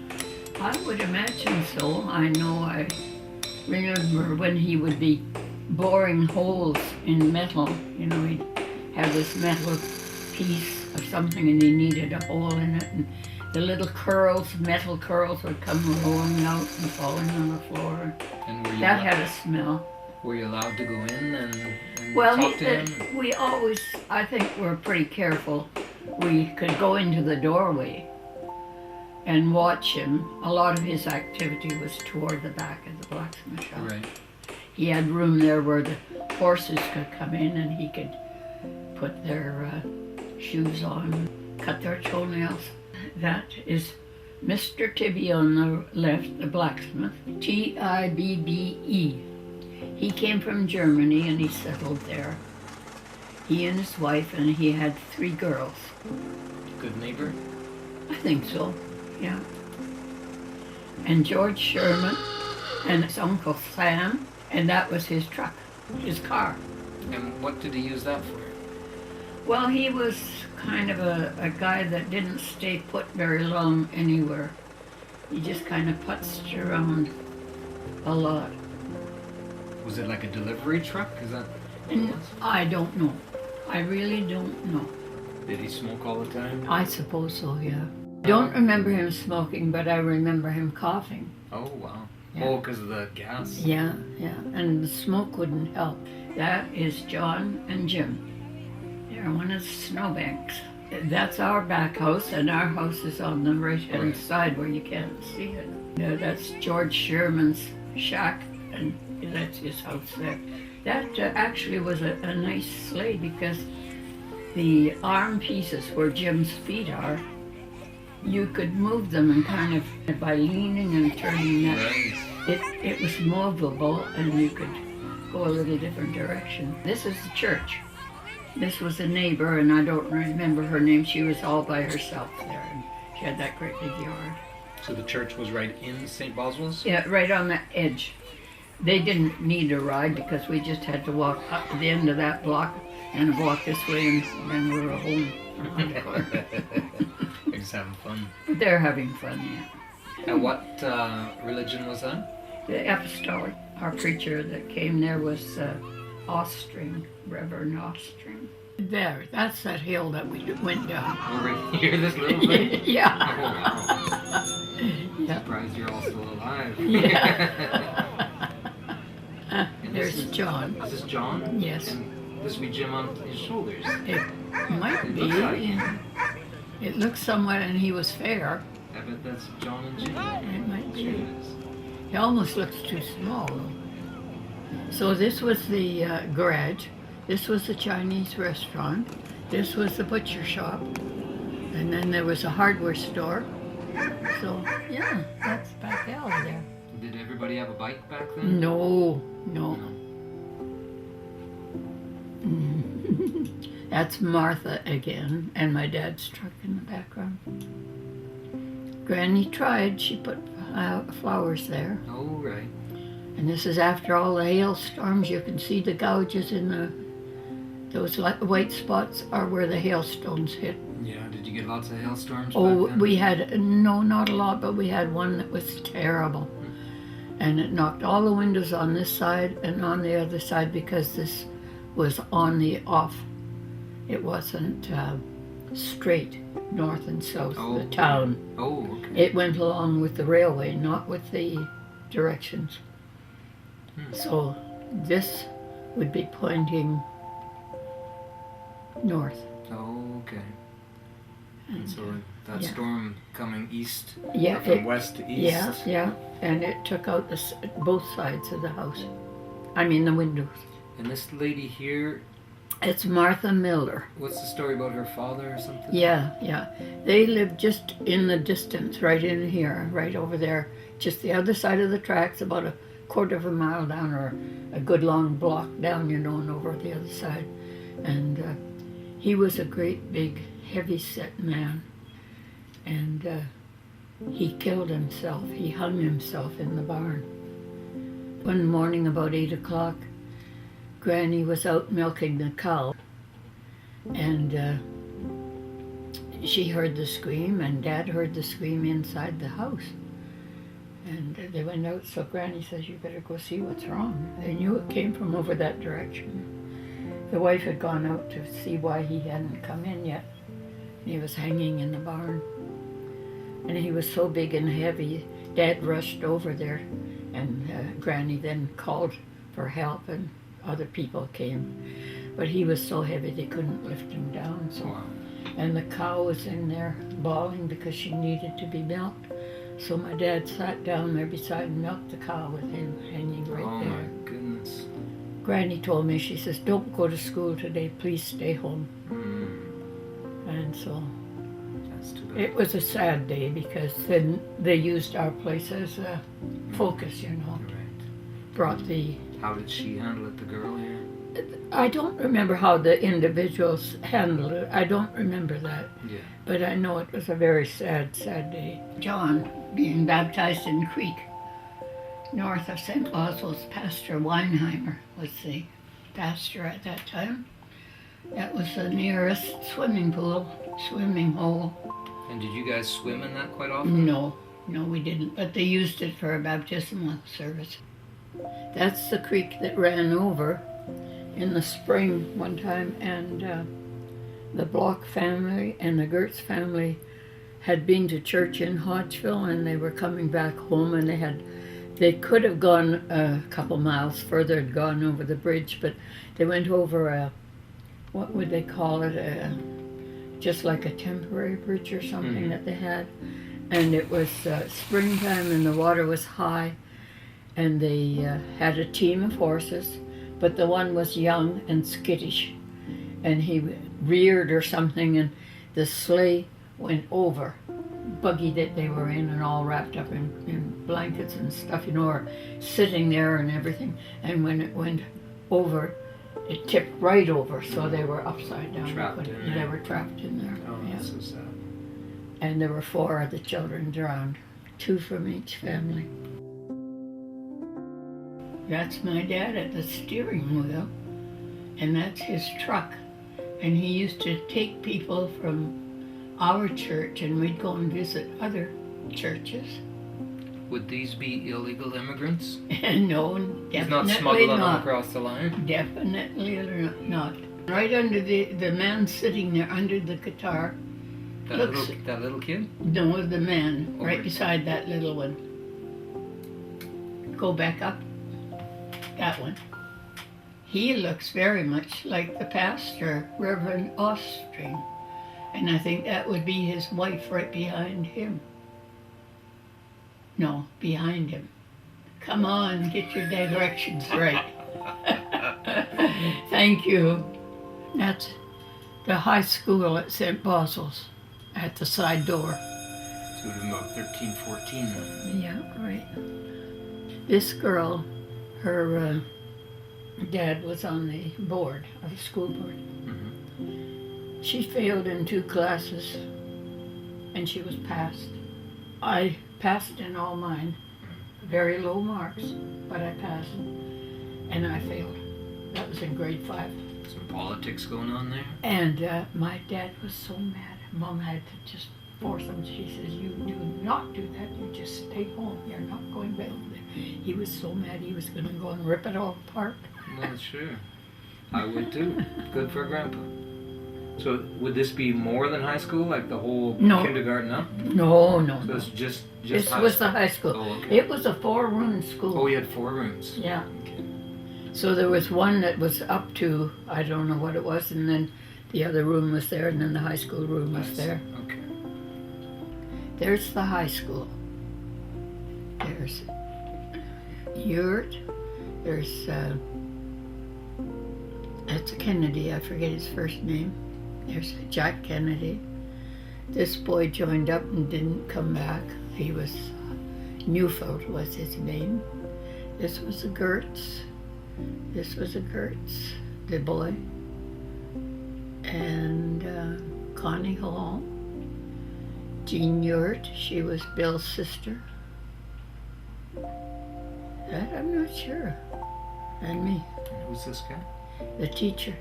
Speaker 1: I would imagine so. I know I remember when he would be boring holes in metal. You know, he'd have this metal piece of something and he needed a hole in it. And the little curls, metal curls, would come rolling out and falling on the floor.
Speaker 2: And were you
Speaker 1: That had a smell.
Speaker 2: Were you allowed to go in and
Speaker 1: Well,
Speaker 2: talk to him?
Speaker 1: we always, I think we're pretty careful. We could go into the doorway and watch him. A lot of his activity was toward the back of the blacksmith shop.
Speaker 2: Right.
Speaker 1: He had room there where the horses could come in and he could put their shoes on, cut their toenails. That is Mr. Tibby on the left, the blacksmith, Tibbe. He came from Germany and he settled there. He and his wife, and he had 3 girls.
Speaker 2: Good neighbor?
Speaker 1: I think so, yeah. And George Sherman and his Uncle Sam, and that was his truck, his car.
Speaker 2: And what did he use that for?
Speaker 1: Well, he was kind of a guy that didn't stay put very long anywhere. He just kind of putzed around a lot.
Speaker 2: Was it like a delivery truck? Is that what it
Speaker 1: And
Speaker 2: was?
Speaker 1: I don't know. I really don't know.
Speaker 2: Did he smoke all the time?
Speaker 1: I suppose so, yeah. Don't remember him smoking, but I remember him coughing.
Speaker 2: Oh, wow.
Speaker 1: Yeah.
Speaker 2: Oh, because of the gas?
Speaker 1: Yeah, yeah, and the smoke wouldn't help. That is John and Jim. They're one of the snowbanks. That's our back house, and our house is on the right-hand
Speaker 2: Right.
Speaker 1: side where you can't see it. Yeah, that's George Sherman's shack, and that's his house there. That actually was a nice sleigh because the arm pieces where Jim's feet are, you could move them and kind of, by leaning and turning that,
Speaker 2: Right.
Speaker 1: it was movable and you could go a little different direction. This is the church. This was a neighbor, and I don't remember her name. She was all by herself there, and she had that great big yard.
Speaker 2: So the church was right in St. Boswell's?
Speaker 1: Yeah, right on the edge. They didn't need a ride because we just had to walk up to the end of that block and walk this way, and then we were home around the corner.
Speaker 2: They're just having fun.
Speaker 1: But they're having fun, yeah.
Speaker 2: And what religion was that?
Speaker 1: The apostolic, our preacher that came there was Ostring, Reverend Ostring. There, that's that hill that we went down.
Speaker 2: Over here, this little thing?
Speaker 1: Yeah.
Speaker 2: Oh, wow.
Speaker 1: Yeah.
Speaker 2: Surprised you're all still alive.
Speaker 1: Yeah.
Speaker 2: And
Speaker 1: There's
Speaker 2: this is,
Speaker 1: John.
Speaker 2: Is this John?
Speaker 1: Yes.
Speaker 2: And this would be Jim on his shoulders.
Speaker 1: It might
Speaker 2: It
Speaker 1: be.
Speaker 2: looks like him.
Speaker 1: It looks somewhat, and he was fair.
Speaker 2: I bet that's John and Jim.
Speaker 1: It might
Speaker 2: Sure
Speaker 1: be.
Speaker 2: it is.
Speaker 1: He almost looks too small, though. So this was the garage. This was the Chinese restaurant. This was the butcher shop. And then there was a hardware store. So, yeah, that's back alley there.
Speaker 2: Did everybody have a bike back then?
Speaker 1: No, no. That's Martha again, and my dad's truck in the background. Granny tried. She put flowers there.
Speaker 2: Oh, right.
Speaker 1: And this is after all the hailstorms. You can see the gouges in those white spots are where the hailstones hit.
Speaker 2: Yeah, did you get lots of hailstorms
Speaker 1: Oh,
Speaker 2: back then?
Speaker 1: we had, no, not a lot, but we had one that was terrible. And it knocked all the windows on this side and on the other side because this was on the off. It wasn't straight north and south,
Speaker 2: Oh.
Speaker 1: the town.
Speaker 2: Oh, okay.
Speaker 1: It went along with the railway, not with the directions. So this would be pointing north.
Speaker 2: Oh, okay. And so that
Speaker 1: yeah.
Speaker 2: storm coming east,
Speaker 1: Yeah,
Speaker 2: or from
Speaker 1: it-
Speaker 2: west to east.
Speaker 1: Yeah, yeah, and it took out both sides of the house. I mean the windows.
Speaker 2: And this lady here,
Speaker 1: It's Martha Miller.
Speaker 2: what's the story about her father or something?
Speaker 1: Yeah, yeah. They lived just in the distance, right in here, right over there, just the other side of the tracks, about a quarter of a mile down, or a good long block down, you know, and over the other side. And he was a great big heavy-set man. and he killed himself. He hung himself in the barn. One morning about 8 o'clock, Granny was out milking the cow, and she heard the scream, and Dad heard the scream inside the house. And they went out, so Granny says, "You better go see what's wrong." They knew it came from over that direction. The wife had gone out to see why he hadn't come in yet. He was hanging in the barn. And he was so big and heavy, Dad rushed over there, and Granny then called for help, and other people came. But he was so heavy they couldn't lift him down. So,
Speaker 2: Wow.
Speaker 1: and the cow was in there bawling because she needed to be milked. So my dad sat down there beside and milked the cow with him hanging right
Speaker 2: Oh
Speaker 1: there.
Speaker 2: my goodness.
Speaker 1: Granny told me, she says, "Don't go to school today, please stay home." And so
Speaker 2: That's too bad.
Speaker 1: it was a sad day because then they used our place as a focus, you know.
Speaker 2: Right.
Speaker 1: Brought the,
Speaker 2: How did she handle it, the girl here?
Speaker 1: I don't remember how the individuals handled it. I don't remember that.
Speaker 2: Yeah.
Speaker 1: But I know it was a very sad, sad day. John being baptized in Creek, north of St. Boswell's. Pastor Weinheimer was the pastor at that time. That was the nearest swimming pool, swimming hole.
Speaker 2: And did you guys swim in that quite often?
Speaker 1: No, we didn't, but they used it for a baptismal service. That's the creek that ran over in the spring one time, and the Block family and the Gertz family had been to church in Hodgeville, and they were coming back home, and they could have gone a couple miles further and gone over the bridge, but they went over a, what would they call it, just like a temporary bridge or something that they had, and it was springtime and the water was high, and they had a team of horses, but the one was young and skittish, and he reared or something, and the sleigh went over, buggy that they were in, and all wrapped up in blankets and stuff, you know, or sitting there and everything, and when it went over, it tipped right over, so they were upside down.
Speaker 2: Trapped in there.
Speaker 1: They were trapped in there.
Speaker 2: Oh,
Speaker 1: yeah.
Speaker 2: that's so sad.
Speaker 1: And there were 4 of the children drowned, 2 from each family. That's my dad at the steering wheel, and that's his truck. And he used to take people from our church, and we'd go and visit other churches.
Speaker 2: Would these be illegal immigrants?
Speaker 1: No,
Speaker 2: He's
Speaker 1: definitely
Speaker 2: not smuggling them
Speaker 1: not.
Speaker 2: across the line?
Speaker 1: Definitely not. Right under the man sitting there under the guitar.
Speaker 2: That little kid?
Speaker 1: No, the man
Speaker 2: Over.
Speaker 1: right beside that little one. Go back up. That one. He looks very much like the pastor, Reverend Ostring. And I think that would be his wife right behind him. No, behind him. Come on, get your directions right. Thank you. That's the high school at St. Boswell's, at the side door.
Speaker 2: So it was about 13, 14 then.
Speaker 1: Yeah, right. This girl, her dad was on the board, of the school board.
Speaker 2: Mm-hmm.
Speaker 1: She failed in 2 classes, and she was passed. I passed in all mine, very low marks, but I passed, and I failed. That was in grade 5.
Speaker 2: Some politics going on there?
Speaker 1: And my dad was so mad. Mom had to just force him. She says, "You do not do that. You just stay home. You're not going back there." He was so mad he was going to go and rip it all apart.
Speaker 2: Well, sure. I would too. Good for Grandpa. So would this be more than high school, like the whole
Speaker 1: No.
Speaker 2: kindergarten up?
Speaker 1: No.
Speaker 2: So it's just
Speaker 1: This
Speaker 2: high
Speaker 1: was
Speaker 2: school.
Speaker 1: the high school.
Speaker 2: Oh, okay.
Speaker 1: It was a 4-room school.
Speaker 2: Oh, you had 4 rooms.
Speaker 1: Yeah.
Speaker 2: Okay.
Speaker 1: So there was one that was up to, I don't know what it was, and then the other room was there, and then the high school room was there.
Speaker 2: Okay.
Speaker 1: There's the high school. There's Yurt. There's, that's Kennedy, I forget his first name. There's Jack Kennedy. This boy joined up and didn't come back. He was, Neufeld was his name. This was a Gertz. This was a Gertz, the boy. And Connie Hall. Jean Urt, she was Bill's sister. That I'm not sure. And me,
Speaker 2: Who's this guy?
Speaker 1: the teacher.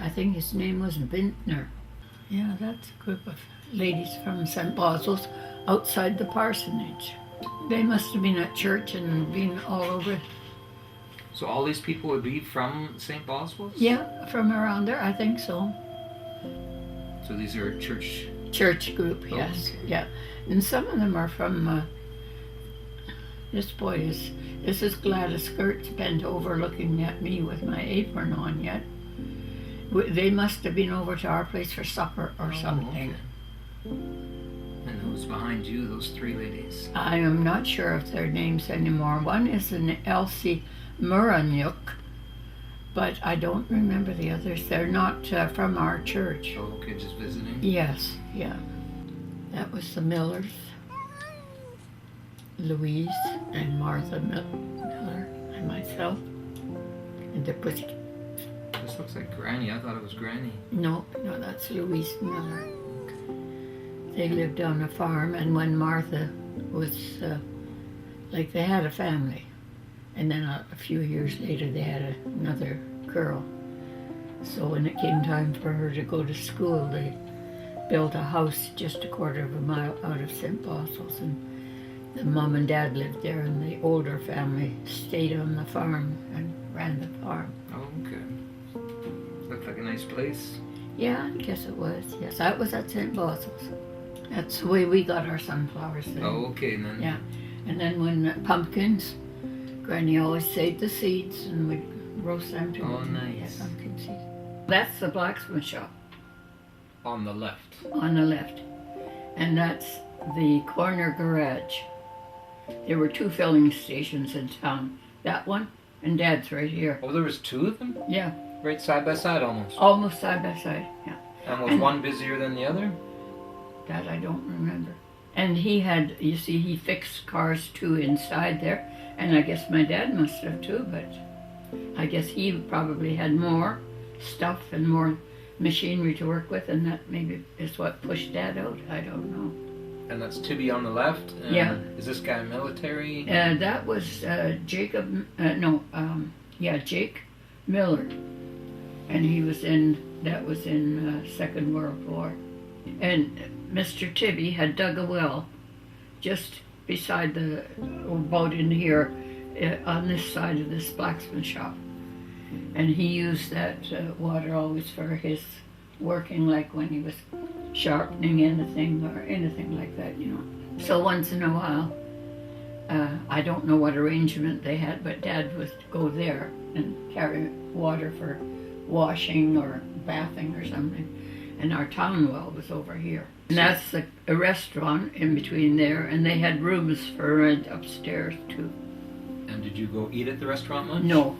Speaker 1: I think his name was Vintner. Yeah, that's a group of ladies from St. Boswell's outside the parsonage. They must have been at church and been all over.
Speaker 2: So all these people would be from St. Boswell's?
Speaker 1: Yeah, from around there, I think so.
Speaker 2: So these are church...
Speaker 1: Church group, yes.
Speaker 2: okay.
Speaker 1: Yeah. And some of them are from, this is Gladys Gertz bent over looking at me with my apron on yet. They must have been over to our place for supper or something.
Speaker 2: Okay. And who's behind you, those three ladies?
Speaker 1: I am not sure of their names anymore. One is an Elsie Muranyuk, but I don't remember the others. They're not from our church.
Speaker 2: Oh, okay, just visiting?
Speaker 1: Yes, yeah. That was the Millers. Louise and Martha Miller and myself. And the pussy.
Speaker 2: This looks like Granny. I thought it was Granny.
Speaker 1: No, that's Louise Miller. They lived on a farm, and when Martha was, they had a family. And then a few years later, they had another girl. So when it came time for her to go to school, they built a house just a quarter of a mile out of St. Boswell's. And the mom and dad lived there, and the older family stayed on the farm and ran the farm.
Speaker 2: Oh, okay. Looked like a nice place.
Speaker 1: Yeah, I guess it was. Yes, that was at St. Boswell's. That's the way we got our sunflowers then.
Speaker 2: Oh, okay, then.
Speaker 1: Yeah. And then when pumpkins, Granny always saved the seeds and we'd roast them too.
Speaker 2: Oh, nice.
Speaker 1: Yeah, pumpkin seeds. That's the blacksmith shop
Speaker 2: On the left.
Speaker 1: on the left. And that's the corner garage. There were 2 filling stations in town. That one and Dad's right here.
Speaker 2: Oh, there was 2 of them?
Speaker 1: Yeah,
Speaker 2: Right side by side almost.
Speaker 1: almost side by side. Yeah.
Speaker 2: And was one busier than the other?
Speaker 1: That I don't remember. And he had, you see, he fixed cars too inside there. And I guess my dad must have too, but I guess he probably had more stuff and more machinery to work with, and that maybe is what pushed Dad out. I don't know.
Speaker 2: And that's Tibby on the left? And
Speaker 1: Yeah.
Speaker 2: Is this guy military?
Speaker 1: That was Jacob, Jake Miller. And he was that was in Second World War. And Mr. Tibby had dug a well just beside about in here on this side of this blacksmith shop. And he used that water always for his working, like when he was sharpening anything or anything like that, you know. So once in a while, I don't know what arrangement they had, but Dad would go there and carry water for washing or bathing or something. And our town well was over here. And that's a restaurant in between there, and they had rooms for rent upstairs too.
Speaker 2: And did you go eat at the restaurant much?
Speaker 1: No,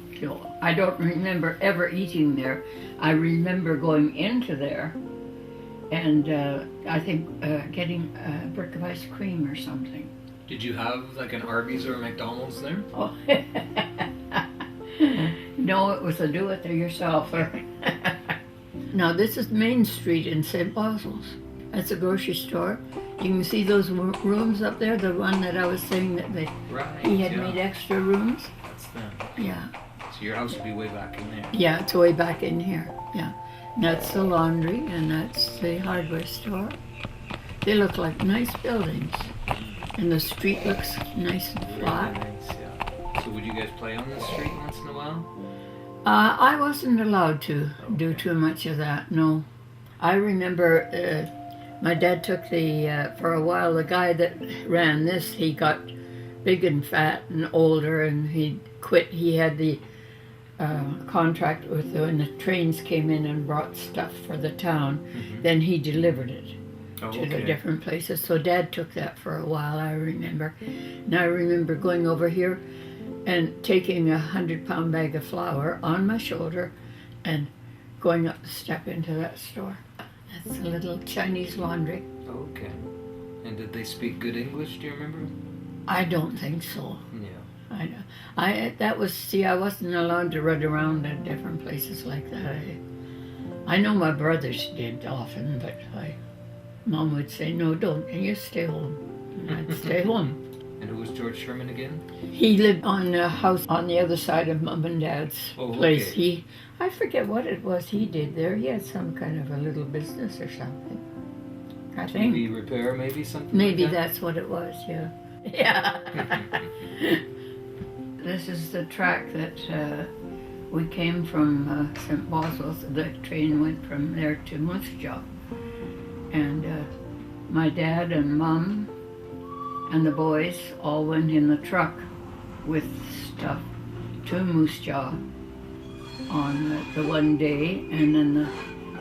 Speaker 1: I don't remember ever eating there. I remember going into there and I think getting a brick of ice cream or something.
Speaker 2: Did you have like an Arby's or a McDonald's there?
Speaker 1: Oh. No, it was a do-it-yourselfer. Now this is Main Street in St. Boswell's. That's a grocery store. You can see those rooms up there, the one that I was saying that he had made extra rooms.
Speaker 2: That's them.
Speaker 1: Yeah.
Speaker 2: So your house would be way back in there.
Speaker 1: Yeah, it's way back in here. Yeah. And that's the laundry and that's the hardware store. They look like nice buildings. And the street looks nice and flat.
Speaker 2: Really nice, yeah. So would you guys play on the street once in a while?
Speaker 1: I wasn't allowed to do too much of that, no. I remember my dad took for a while, the guy that ran this, he got big and fat and older and he quit. He had the contract with when the trains came in and brought stuff for the town, then he delivered it to the different places. So Dad took that for a while, I remember. And I remember going over here and taking a 100-pound bag of flour on my shoulder and going up the step into that store. That's a little Chinese laundry.
Speaker 2: Okay. And did they speak good English, do you remember?
Speaker 1: I don't think so.
Speaker 2: Yeah.
Speaker 1: I wasn't allowed to run around in different places like that. I know my brothers did often, but Mom would say, no, don't, you stay home. And I'd stay home.
Speaker 2: And who was George Sherman again?
Speaker 1: He lived on a house on the other side of Mom and Dad's place.
Speaker 2: Okay.
Speaker 1: I forget what it was he did there. He had some kind of a little business or something. I think.
Speaker 2: TV repair, maybe something.
Speaker 1: Maybe
Speaker 2: like that?
Speaker 1: that's what it was, yeah. Yeah. This is the track that we came from St. Boswell's. The train went from there to Moose Jaw. And my dad and Mom and the boys all went in the truck with stuff to Moose Jaw on the one day, and then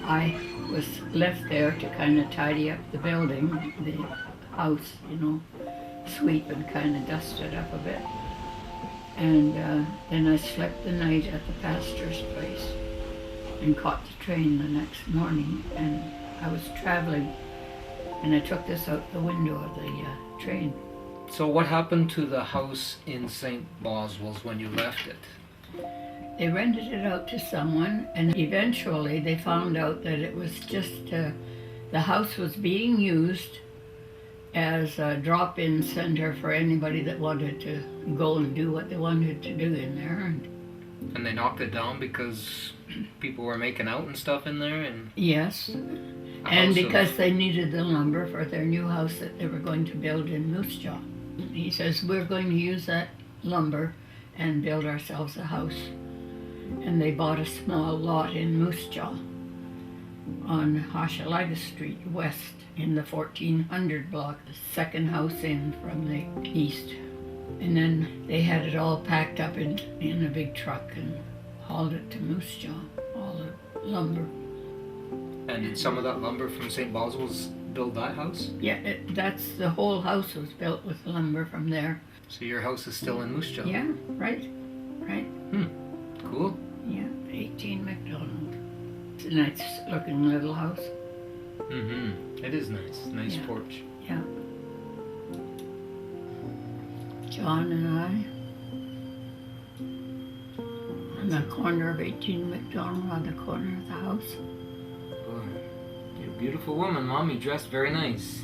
Speaker 1: I was left there to kind of tidy up the building, the house, you know, sweep and kind of dust it up a bit. And then I slept the night at the pastor's place and caught the train the next morning, and I was traveling, and I took this out the window of the train.
Speaker 2: So what happened to the house in St. Boswell's when you left it?
Speaker 1: They rented it out to someone, and eventually they found out that it was just, the house was being used as a drop-in center for anybody that wanted to go and do what they wanted to do in there.
Speaker 2: And they knocked it down because people were making out and stuff in there? And
Speaker 1: Yes, and because they needed the lumber for their new house that they were going to build in Moose Jaw. He says, we're going to use that lumber and build ourselves a house. And they bought a small lot in Moose Jaw on Hochelaga Street West in the 1400 block, the second house in from the east. And then they had it all packed up in a big truck and hauled it to Moose Jaw, all the lumber.
Speaker 2: And did some of that lumber from St. Boswell's build that house?
Speaker 1: Yeah, that's the whole house was built with lumber from there.
Speaker 2: So your house is still in Moose Jaw?
Speaker 1: Yeah, right.
Speaker 2: Cool.
Speaker 1: Yeah, 18 McDonald. It's a nice looking little house.
Speaker 2: Mm-hmm. It is nice. Nice
Speaker 1: Yeah.
Speaker 2: porch.
Speaker 1: Yeah. John and I, on the corner of 18 McDonald, on the corner of the house.
Speaker 2: Boy, you're a beautiful woman, Mom. You dressed very nice.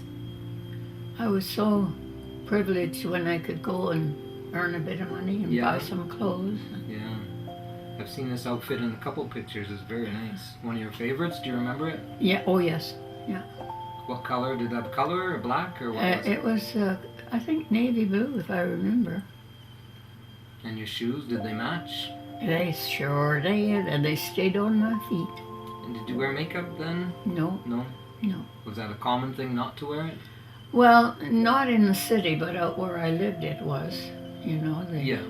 Speaker 1: I was so privileged when I could go and earn a bit of money and
Speaker 2: Yeah.
Speaker 1: buy some clothes.
Speaker 2: Yeah. I've seen this outfit in a couple pictures. It's very nice. One of your favorites? Do you remember it?
Speaker 1: Yeah, oh yes.
Speaker 2: What color? Did it have color or black or what was it?
Speaker 1: It was, I think, navy blue, if I remember.
Speaker 2: And your shoes, did they match?
Speaker 1: They sure did, and they stayed on my feet.
Speaker 2: And did you wear makeup then?
Speaker 1: No,
Speaker 2: No?
Speaker 1: no.
Speaker 2: Was that a common thing not to wear it?
Speaker 1: Well, not in the city, but out where I lived it was. You know, the
Speaker 2: Yeah.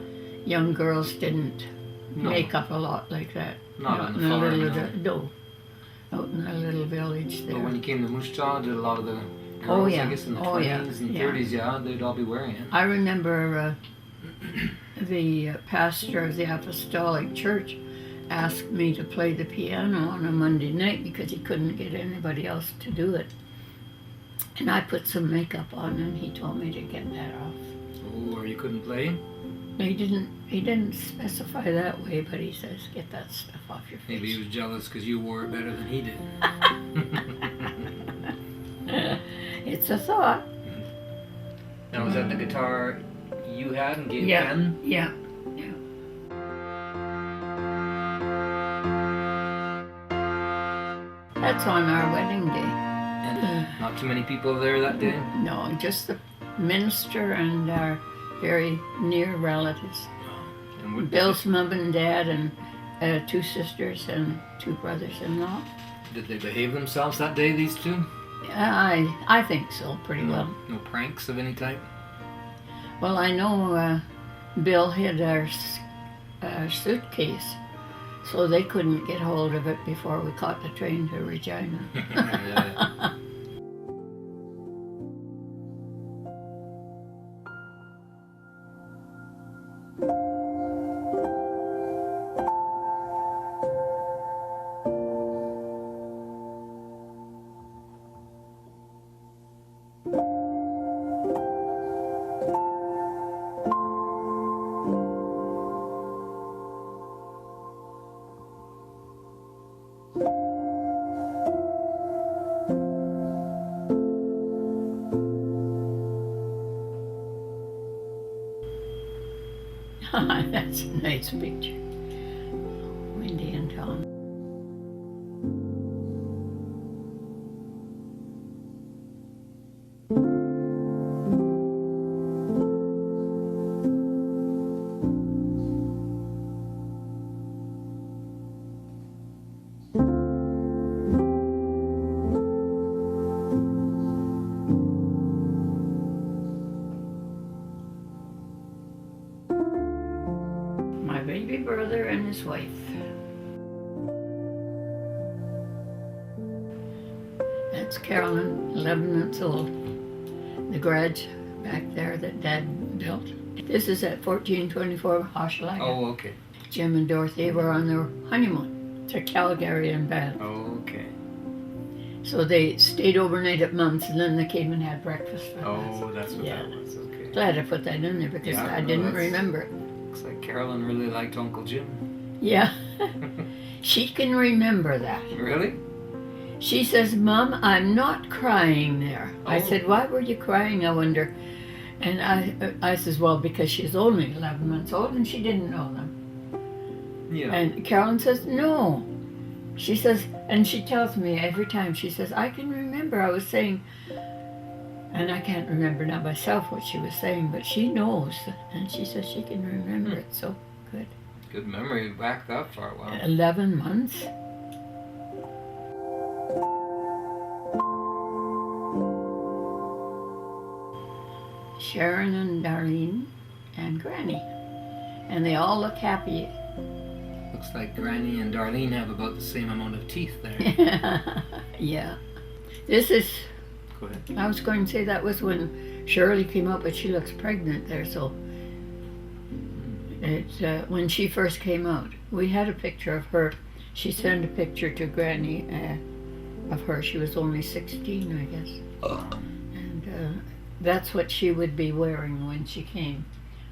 Speaker 1: young girls didn't
Speaker 2: No.
Speaker 1: make up a lot like that.
Speaker 2: Not on the
Speaker 1: in a
Speaker 2: farm,
Speaker 1: little,
Speaker 2: no.
Speaker 1: no. Out in a little village there.
Speaker 2: But when you came to Moose Jaw, did a lot of the girls,
Speaker 1: Oh, yeah.
Speaker 2: I guess in the
Speaker 1: Oh,
Speaker 2: 20s
Speaker 1: yeah.
Speaker 2: and
Speaker 1: Yeah.
Speaker 2: 30s, yeah, they'd all be wearing it.
Speaker 1: I remember the pastor of the Apostolic Church asked me to play the piano on a Monday night because he couldn't get anybody else to do it. And I put some makeup on and he told me to get that off.
Speaker 2: Oh, or you couldn't play?
Speaker 1: He didn't specify that way, but he says, get that stuff off your face.
Speaker 2: Maybe he was jealous because you wore it better than he did.
Speaker 1: It's a thought.
Speaker 2: Now, was that the guitar you had and gave
Speaker 1: Yeah,
Speaker 2: Ken?
Speaker 1: yeah. That's on our wedding day.
Speaker 2: And not too many people there that day?
Speaker 1: No, just the minister and our very near relatives.
Speaker 2: And what,
Speaker 1: Bill's mom and dad and 2 sisters and 2 brothers-in-law.
Speaker 2: did they behave themselves that day, these two?
Speaker 1: I think so, pretty well.
Speaker 2: No pranks of any type?
Speaker 1: Well, I know Bill hid our suitcase, so they couldn't get hold of it before we caught the train to Regina.
Speaker 2: Yeah.
Speaker 1: That's a nice picture. Wendy and Tom. My baby brother and his wife. That's Carolyn, 11 months old. The garage back there that Dad built. This is at 1424 Hochelaga.
Speaker 2: Oh, okay.
Speaker 1: Jim and Dorothy were on their honeymoon to Calgary and back.
Speaker 2: Oh, okay.
Speaker 1: So they stayed overnight at Mom's and then they came and had breakfast with us.
Speaker 2: Oh, that's what
Speaker 1: Yeah.
Speaker 2: that was. Okay.
Speaker 1: Glad I put that in there because
Speaker 2: Yeah,
Speaker 1: I
Speaker 2: no,
Speaker 1: didn't
Speaker 2: that's-
Speaker 1: remember it.
Speaker 2: Looks like Carolyn really liked Uncle Jim.
Speaker 1: Yeah. She can remember that.
Speaker 2: Really?
Speaker 1: She says, Mom, I'm not crying there. I
Speaker 2: Oh.
Speaker 1: said, why were you crying, I wonder? And I says, well, because she's only 11 months old and she didn't know them.
Speaker 2: Yeah.
Speaker 1: And Carolyn says, no. She says, and she tells me every time, she says, I can remember I was saying, and I can't remember now myself what she was saying, but she knows. And she says she can remember it, so good.
Speaker 2: Good memory back that far. Wow.
Speaker 1: 11 months. Sharon and Darlene and Granny. And they all look happy.
Speaker 2: Looks like Granny and Darlene have about the same amount of teeth there.
Speaker 1: Yeah. This is,
Speaker 2: Go ahead.
Speaker 1: I was going to say that was when Shirley came up, but she looks pregnant there, so it's when she first came out. We had a picture of her. She sent a picture to Granny of her. She was only 16, I guess. And that's what she would be wearing when she came.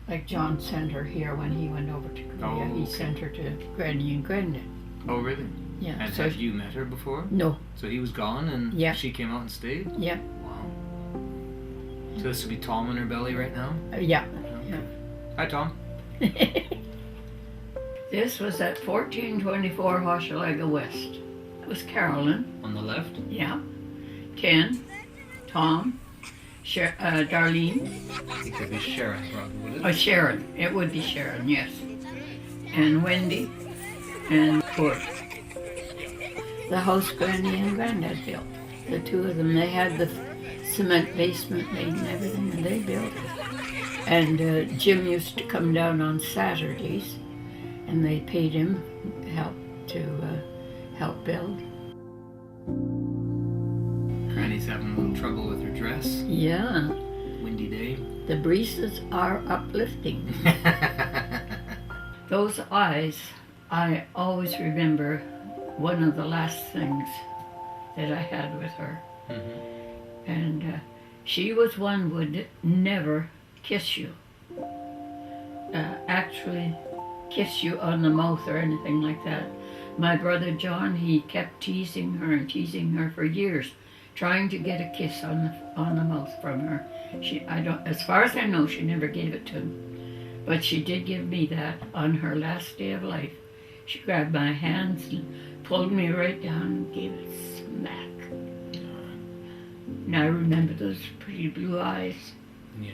Speaker 1: Like John sent her here when he went over to Korea.
Speaker 2: Oh,
Speaker 1: He
Speaker 2: okay.
Speaker 1: sent her to Granny and Granddad.
Speaker 2: Oh, really?
Speaker 1: Yeah.
Speaker 2: And
Speaker 1: So
Speaker 2: have you met her before?
Speaker 1: no.
Speaker 2: So he was gone and
Speaker 1: Yeah.
Speaker 2: she came out and stayed?
Speaker 1: Yeah.
Speaker 2: Wow. So this would be Tom in her belly right now?
Speaker 1: Yeah.
Speaker 2: Hi, Tom.
Speaker 1: This was at 1424 Hochelaga West. That was Carolyn.
Speaker 2: On the left?
Speaker 1: Yeah. Ken, Tom, Darlene.
Speaker 2: It could be Sharon, probably, would it?
Speaker 1: Oh, Sharon. It would be Sharon, yes. And Wendy and Court. The house Granny and Granddad built. The two of them. They had the cement basement made and everything, and they built it. And Jim used to come down on Saturdays, and they paid him help to help build.
Speaker 2: Granny's having a little trouble with her dress.
Speaker 1: Yeah,
Speaker 2: Windy day.
Speaker 1: the breezes are uplifting. Those eyes, I always remember one of the last things that I had with her.
Speaker 2: Mm-hmm.
Speaker 1: And she was one would never kiss you. Actually kiss you on the mouth or anything like that. My brother John, he kept teasing her for years, trying to get a kiss on the mouth from her. As far as I know, she never gave it to him. But she did give me that on her last day of life. She grabbed my hands and pulled me right down and gave it a smack. And I remember those pretty blue eyes.
Speaker 2: Yeah.